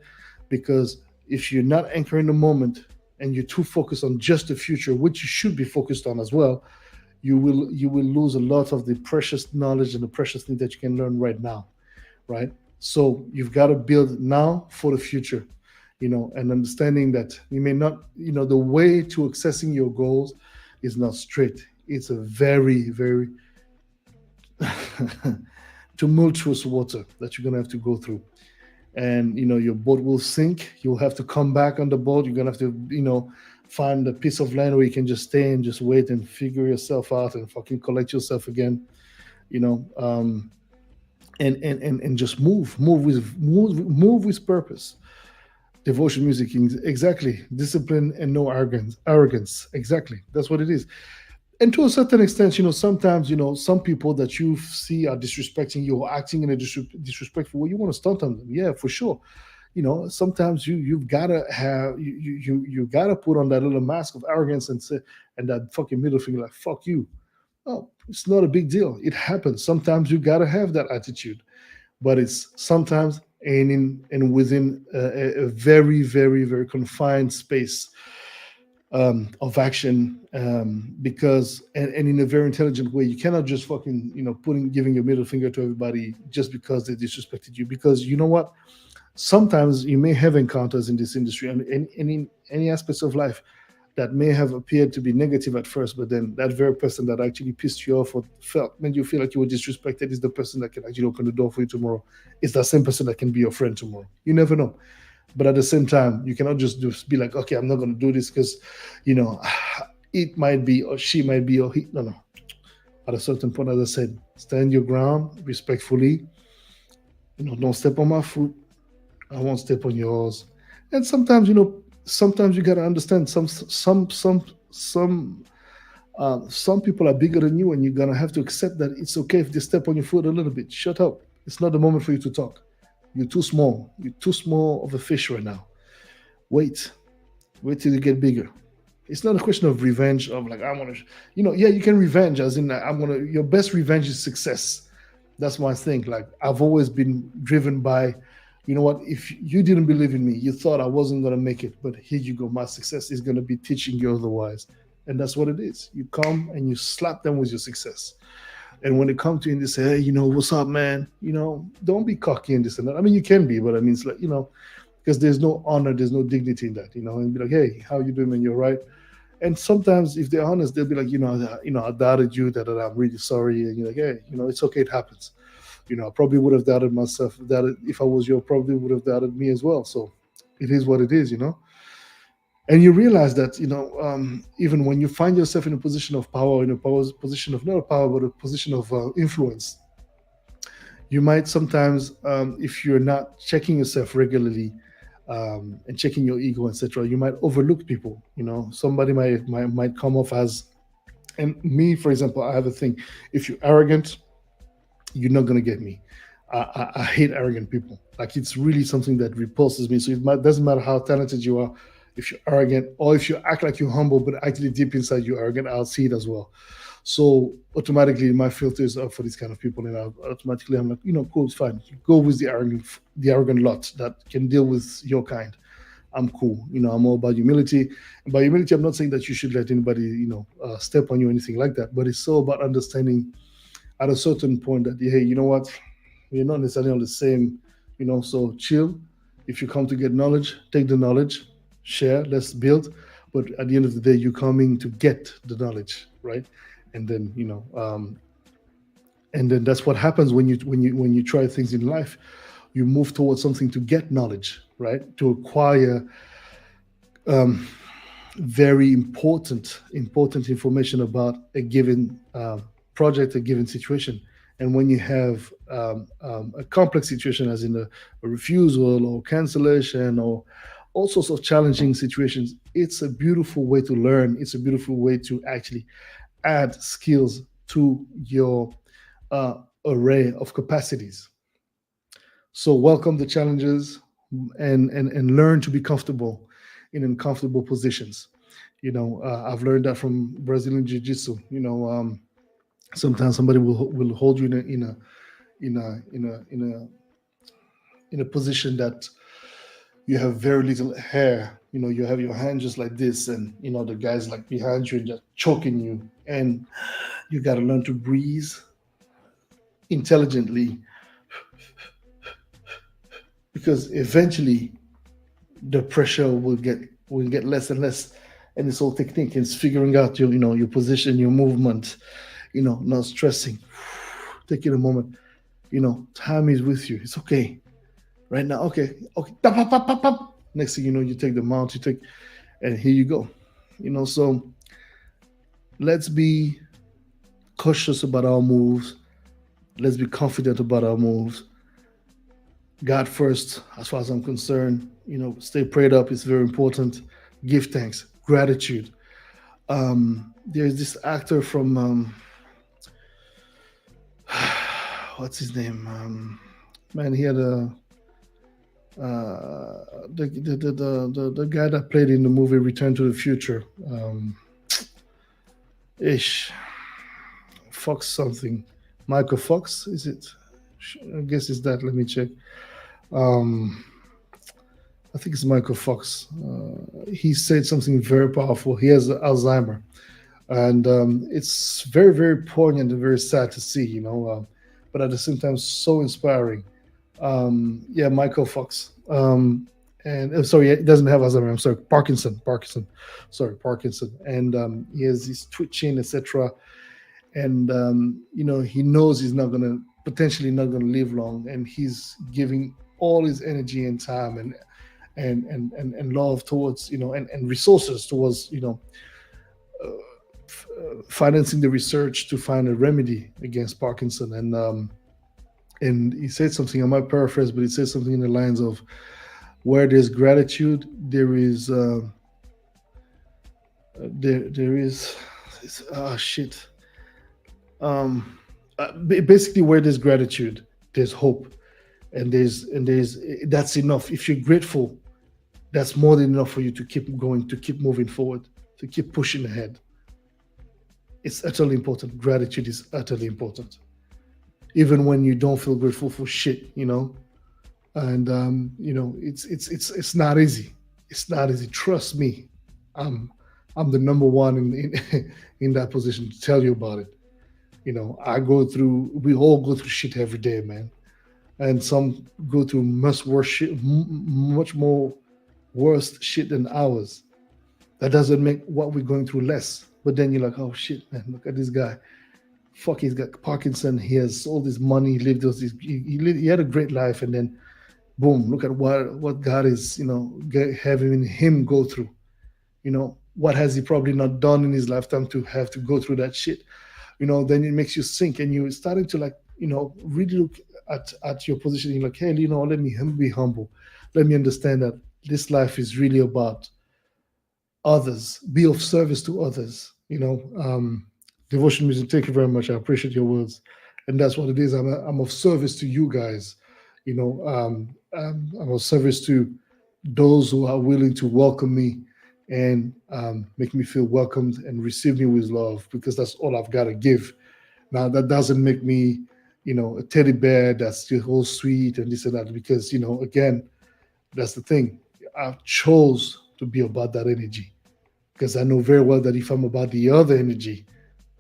because if you're not anchoring the moment and you're too focused on just the future, which you should be focused on as well, you will lose a lot of the precious knowledge and the precious things that you can learn right now, right? So you've got to build now for the future, and understanding that you may not, the way to accessing your goals is not straight. It's a very, very tumultuous water that you're going to have to go through. And your boat will sink. You'll have to come back on the boat. You're going to have to find a piece of land where you can just stay and just wait and figure yourself out and fucking collect yourself again, you know and just move with purpose. Devotion music, exactly. Discipline and no arrogance, exactly. That's what it is. And to a certain extent, sometimes, some people that you see are disrespecting you or acting in a disrespectful way, you want to stunt on them. Yeah, for sure. Sometimes you've gotta have you gotta put on that little mask of arrogance and say, and that fucking middle finger, like, fuck you. Oh, it's not a big deal. It happens. Sometimes you gotta have that attitude, but it's sometimes and within a very, very, very confined space of action, because and in a very intelligent way. You cannot just fucking giving your middle finger to everybody just because they disrespected you. Because you know what? Sometimes you may have encounters in this industry and in any aspects of life that may have appeared to be negative at first, but then that very person that actually pissed you off or made you feel like you were disrespected is the person that can actually open the door for you tomorrow. It's that same person that can be your friend tomorrow. You never know. But at the same time, you cannot just be like, okay, I'm not going to do this because, you know, it might be, or she might be, or he. No, no. At a certain point, as I said, stand your ground respectfully, Don't step on my foot. I won't step on yours. And sometimes, sometimes you gotta understand some people are bigger than you, and you're gonna have to accept that it's okay if they step on your foot a little bit. Shut up. It's not the moment for you to talk. You're too small. You're too small of a fish right now. Wait. Wait till you get bigger. It's not a question of revenge of like I want to, yeah, you can revenge as in I'm gonna. Your best revenge is success. That's my thing. Like I've always been driven by, what? If you didn't believe in me, you thought I wasn't gonna make it, but here you go. My success is gonna be teaching you otherwise, and that's what it is. You come and you slap them with your success. And when they come to you and they say, hey, what's up, man? Don't be cocky and this and that. I mean, you can be, but I mean, it's like, because there's no honor, there's no dignity in that, and be like, hey, how you doing, man? You're right. And sometimes if they're honest, they'll be like, I doubted you, that I'm really sorry. And you're like, hey, it's okay, it happens. I probably would have doubted myself, that if I was you, I probably would have doubted me as well. So it is what it is. And you realize that, even when you find yourself in a position of power, in a position of not power, but a position of influence, you might sometimes, if you're not checking yourself regularly, and checking your ego, etc., you might overlook people. Somebody might come off as, and me, for example, I have a thing. If you're arrogant, you're not gonna get me. I hate arrogant people. Like it's really something that repulses me. So doesn't matter how talented you are. If you're arrogant, or if you act like you're humble, but actually deep inside you're arrogant, I'll see it as well. So automatically my filter is up for these kind of people, and automatically I'm like, cool, it's fine. You go with the arrogant lot that can deal with your kind. I'm cool. I'm all about humility. And by humility, I'm not saying that you should let anybody, step on you or anything like that. But it's so about understanding at a certain point that, hey, you know what? We're not necessarily on the same, so chill. If you come to get knowledge, take the knowledge, share, let's build. But at the end of the day, you're coming to get the knowledge, right? And then, and then that's what happens when you try things in life. You move towards something to get knowledge, right? To acquire very important information about a given project, a given situation. And when you have a complex situation, as in a refusal or cancellation or all sorts of challenging situations, it's a beautiful way to learn. It's a beautiful way to actually add skills to your array of capacities. So welcome the challenges, and learn to be comfortable in uncomfortable positions. I've learned that from Brazilian Jiu-Jitsu. Sometimes somebody will hold you in a position that you have very little hair. You have your hand just like this, and the guy's like behind you and just choking you, and you got to learn to breathe intelligently, because eventually the pressure will get less and less. And this whole technique is figuring out your position, your movement, not stressing, taking a moment. Time is with you. It's okay right now. Okay. Tap, tap, tap, tap, tap. Next thing you know, you take the mount, and here you go. So let's be cautious about our moves. Let's be confident about our moves. God first, as far as I'm concerned. Stay prayed up. It's very important. Give thanks, gratitude. There's this actor from what's his name? Man, he had the guy that played in the movie Return to the Future. Fox something. Michael Fox, is it? I guess it's that. Let me check. I think it's Michael Fox. He said something very powerful. He has Alzheimer, and it's very, very poignant and very sad to see. But at the same time, so inspiring. Yeah, Michael Fox. And sorry, it doesn't have Alzheimer. I'm sorry, Parkinson. Sorry, Parkinson. And he has this twitching, etc. And he knows he's not gonna potentially not gonna live long, and he's giving all his energy and time and love towards and resources towards financing the research to find a remedy against Parkinson. And And he said something, I might paraphrase, but he said something in the lines of, where there's gratitude, there is there is shit. Um, Basically, where there's gratitude, there's hope, and there's that's enough. If you're grateful, that's more than enough for you to keep going, to keep moving forward, to keep pushing ahead. It's utterly important. Gratitude is utterly important, even when you don't feel grateful for shit, you know. And it's not easy. It's not easy. Trust me, I'm I'm the number one in in that position to tell you about it. You know, we all go through shit every day, man, and some go through much worse shit, much more worse shit than ours. That doesn't make what we're going through less. But then you're like, oh shit, man, look at this guy. Fuck, he's got Parkinson. He has all this money. He lived this. He had a great life, and then boom, look at what God is, having him go through. You know, what has he probably not done in his lifetime to have to go through that shit? Then it makes you sink, and you're starting to, like, really look at your position. You're like, hey, let me be humble. Let me understand that this life is really about others, be of service to others. Devotion music, thank you very much. I appreciate your words. And that's what it is. I'm of service to you guys. I'm of service to those who are willing to welcome me and make me feel welcomed and receive me with love, because that's all I've got to give. Now, that doesn't make me, a teddy bear that's just all sweet and this and that, because, again, that's the thing. I chose to be about that energy, because I know very well that if I'm about the other energy,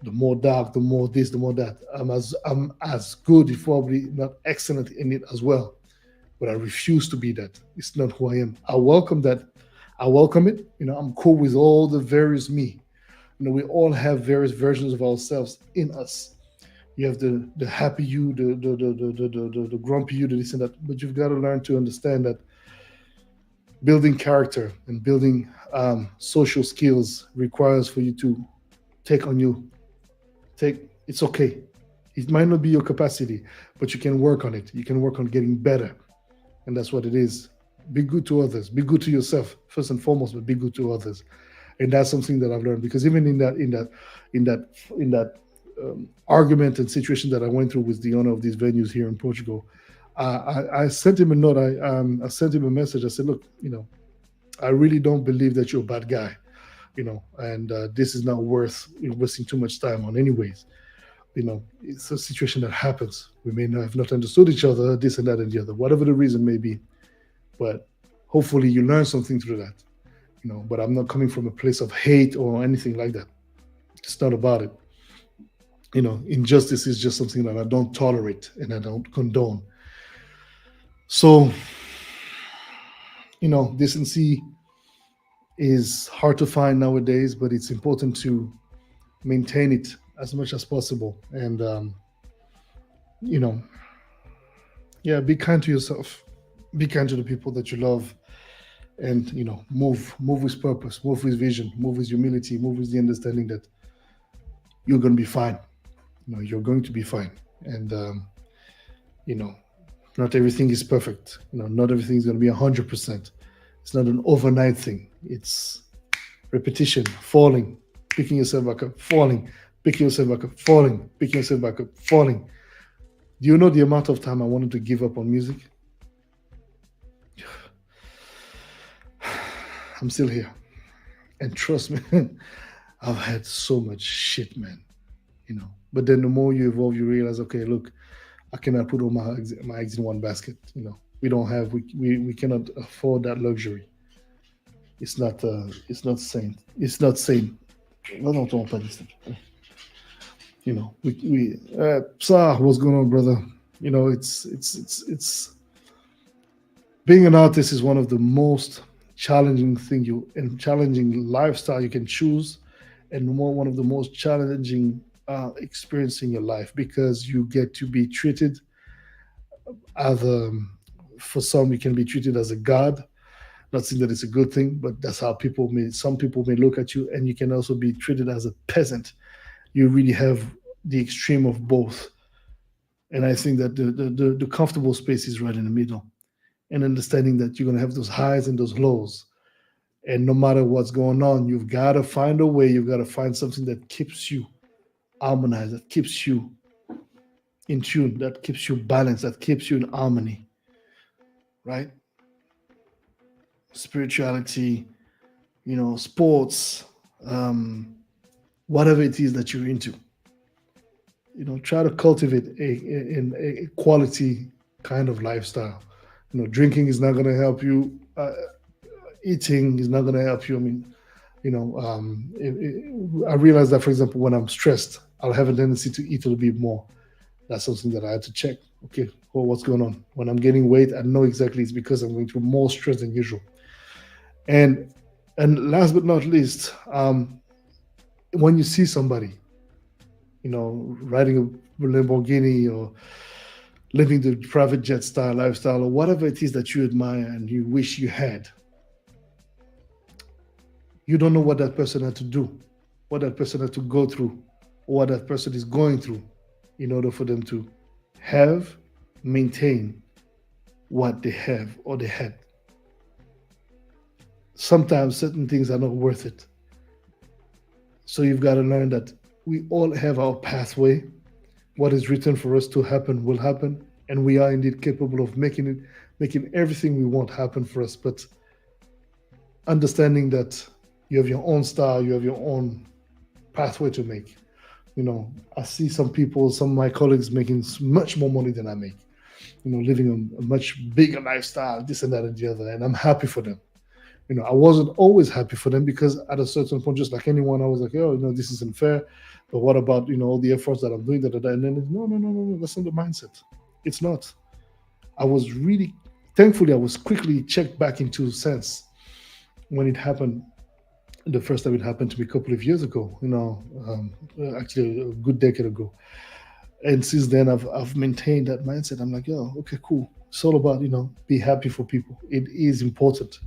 the more dark, the more this, the more that, I'm as good, if probably not excellent in it as well. But I refuse to be that. It's not who I am. I welcome that. I welcome it. I'm cool with all the various me. We all have various versions of ourselves in us. You have the happy you, the grumpy you, the this and that. But you've got to learn to understand that building character and building social skills requires for you to take on you. It's okay. It might not be your capacity, but you can work on it. You can work on getting better, and that's what it is. Be good to others. Be good to yourself first and foremost, but be good to others. And that's something that I've learned, because even in that argument and situation that I went through with the owner of these venues here in Portugal, I sent him a note. I sent him a message. I said, look, I really don't believe that you're a bad guy, and this is not worth wasting too much time on, anyways. It's a situation that happens. We may not have not understood each other, this and that and the other, whatever the reason may be. But hopefully you learn something through that. But I'm not coming from a place of hate or anything like that. It's not about it. Injustice is just something that I don't tolerate and I don't condone. So, decency is hard to find nowadays, but it's important to maintain it as much as possible. And, yeah, be kind to yourself. Be kind to the people that you love, and move with purpose, move with vision, move with humility, move with the understanding that you're going to be fine. You're going to be fine. And not everything is perfect. Not everything is going to be 100%. It's not an overnight thing. It's repetition, falling, picking yourself back up, falling, picking yourself back up, falling, picking yourself back up, falling. Do you know the amount of time I wanted to give up on music? I'm still here. And trust me, I've had so much shit, man. But then the more you evolve, you realize, okay, look, I cannot put all my eggs in one basket. We cannot afford that luxury. It's not sane. It's not sane. No, don't pas this. What's going on, brother? It's being an artist is one of the most challenging challenging lifestyle you can choose, and one of the most challenging experience in your life, because you get to be treated as for some, you can be treated as a god. Not saying that it's a good thing, but that's how some people may look at you. And you can also be treated as a peasant. You really have the extreme of both. And I think that the comfortable space is right in the middle, and understanding that you're going to have those highs and those lows. And no matter what's going on, you've got to find a way, you've got to find something that keeps you harmonized, that keeps you in tune, that keeps you balanced, that keeps you in harmony, right? Spirituality, sports, um, whatever it is that you're into. Try to cultivate a quality kind of lifestyle. Drinking is not going to help you. Eating is not going to help you. I mean, I realize that, for example, when I'm stressed, I'll have a tendency to eat a little bit more. That's something that I had to check. Okay, well, what's going on? When I'm gaining weight, I know exactly it's because I'm going through more stress than usual. And last but not least, when you see somebody, riding a Lamborghini or living the private jet style lifestyle or whatever it is that you admire and you wish you had, you don't know what that person had to do, what that person had to go through, or what that person is going through in order for them to have, maintain what they have or they had. Sometimes certain things are not worth it. So you've got to learn that we all have our pathway. What is written for us to happen will happen, and we are indeed capable of making everything we want happen for us. But understanding that you have your own style, you have your own pathway to make. I see some of my colleagues making much more money than I make, living a much bigger lifestyle, this and that and the other, and I'm happy for them. I wasn't always happy for them because at a certain point, just like anyone, I was like, oh, this isn't fair. But what about, all the efforts that I'm doing, and then no, that's not the mindset. It's not. Thankfully, I was quickly checked back into sense when it happened. The first time it happened to me a couple of years ago, actually a good decade ago. And since then, I've maintained that mindset. I'm like, oh, okay, cool. It's all about, be happy for people. It is important.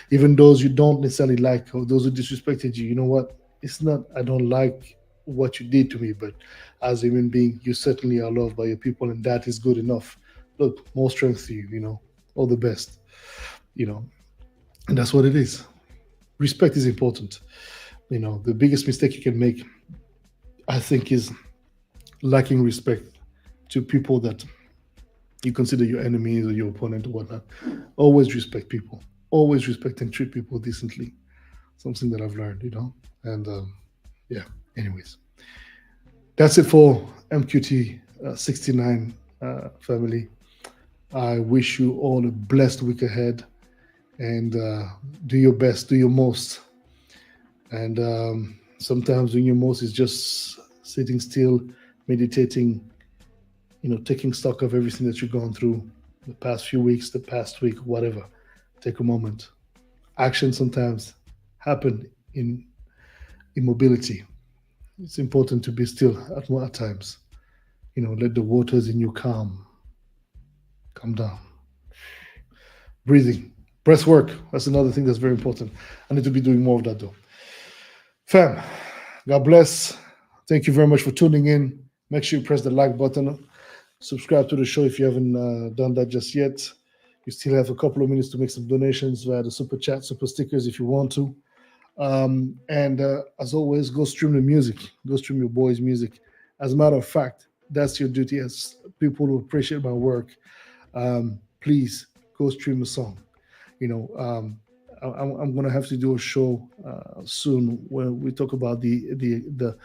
Even those you don't necessarily like or those who disrespected you, you know what? It's not, I don't like what you did to me, but as a human being, you certainly are loved by your people, and that is good enough. Look, more strength to you, all the best, and that's what it is. Respect is important. The biggest mistake you can make, I think, is lacking respect to people that you consider your enemies or your opponent or whatnot. Always respect people. Always respect and treat people decently. Something that I've learned, And yeah, anyways. That's it for MQT 69 family. I wish you all a blessed week ahead, and do your best, do your most. And sometimes doing your most is just sitting still, meditating, taking stock of everything that you've gone through the past few weeks, the past week, whatever. Take a moment. Action sometimes happen in immobility. It's important to be still at times. Let the waters in you calm down. Breathing, breath work. That's another thing that's very important. I need to be doing more of that though. Fam, God bless. Thank you very much for tuning in. Make sure you press the like button. Subscribe to the show if you haven't done that just yet. You still have a couple of minutes to make some donations via the super chat, super stickers if you want to. And as always, go stream the music. Go stream your boys' music. As a matter of fact, that's your duty as people who appreciate my work. Please go stream a song. I'm going to have to do a show soon where we talk about the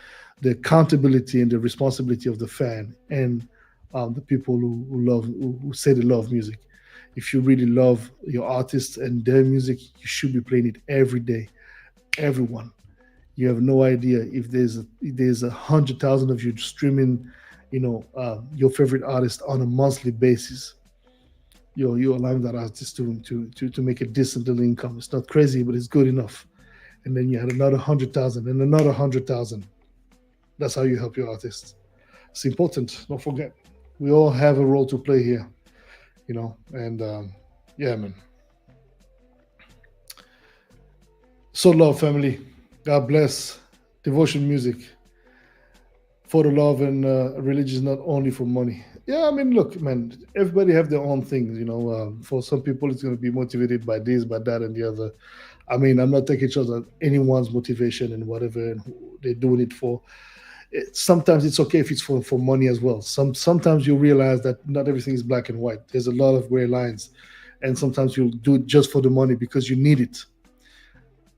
accountability and the responsibility of the fan and the people who say they love music. If you really love your artists and their music, you should be playing it every day. Everyone. You have no idea if there's 100,000 of you streaming, your favorite artist on a monthly basis. You're allowing that artist to make a decent little income. It's not crazy, but it's good enough. And then you had another 100,000 and another 100,000. That's how you help your artists. It's important. Don't forget, we all have a role to play here, And yeah, man. So love, family. God bless. Devotion music. For the love and religion is not only for money. Yeah, I mean, look, man, everybody have their own things, you know. For some people, it's going to be motivated by this, by that, and the other. I mean, I'm not taking shots at anyone's motivation and whatever and who they're doing it for. Sometimes it's okay if it's for money as well. Sometimes you realize that not everything is black and white. There's a lot of gray lines, and sometimes you'll do it just for the money because you need it.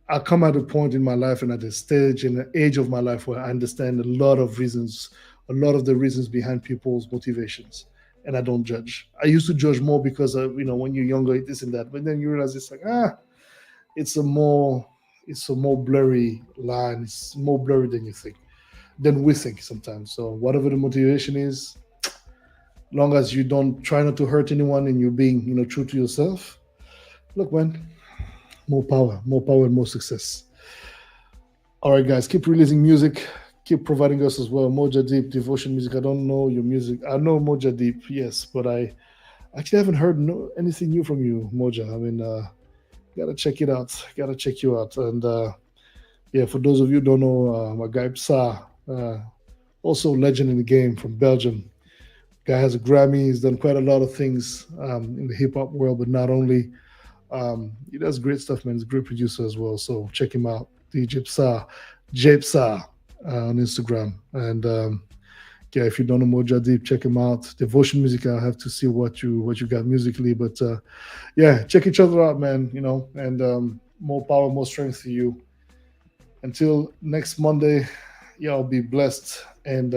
I come at a point in my life and at a stage and an age of my life where I understand a lot of reasons, a lot of the reasons behind people's motivations, and I don't judge. I used to judge more because when you're younger, this and that, but then you realize it's like it's a more it's a more blurry line. It's more blurry than you think, than we think sometimes. So whatever the motivation is, long as you don't try not to hurt anyone and you're being true to yourself, look, man, more power, and more success. All right, guys, keep releasing music. Keep providing us as well. Moja Deep, Devotion Music. I don't know your music. I know Moja Deep, yes, but I actually haven't heard anything new from you, Moja. I mean, gotta check it out. Gotta check you out. And yeah, for those of you who don't know, my guy Psa, also legend in the game from Belgium. Guy has a Grammy. He's done quite a lot of things in the hip hop world, but not only. He does great stuff, man. He's a great producer as well. So check him out, DJ Psa, Jpsa on Instagram. And yeah, if you don't know Moja Deep, check him out. Devotion Music. I have to see what you got musically, but yeah, check each other out, man. And more power, more strength to you. Until next Monday, y'all be blessed. And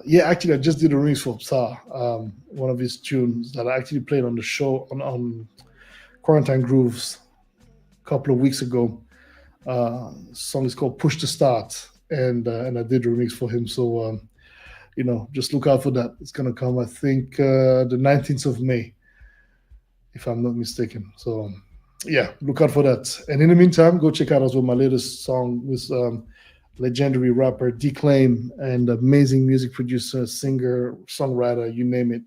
yeah, actually, I just did a remix for Psa, one of his tunes that I actually played on the show on Quarantine Grooves a couple of weeks ago. Song is called "Push to Start," and I did a remix for him. So just look out for that. It's gonna come, I think, the 19th of May, if I'm not mistaken. So yeah, look out for that. And in the meantime, go check out as well my latest song with legendary rapper Declaim and amazing music producer, singer, songwriter, you name it.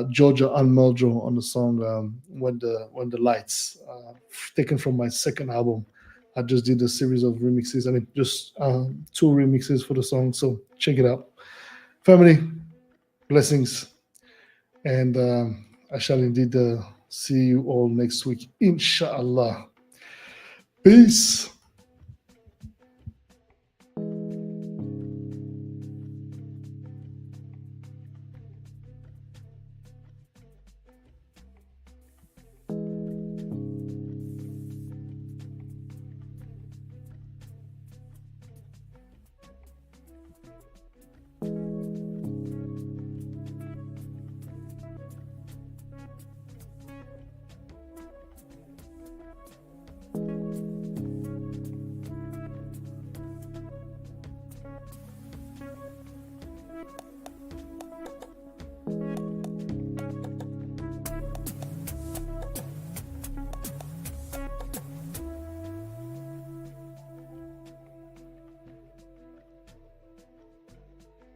Georgia Anmeljo on the song "When the Lights," taken from my second album. I just did a series of remixes. I mean, just two remixes for the song. So check it out, family. Blessings, and I shall indeed see you all next week, inshallah. Peace.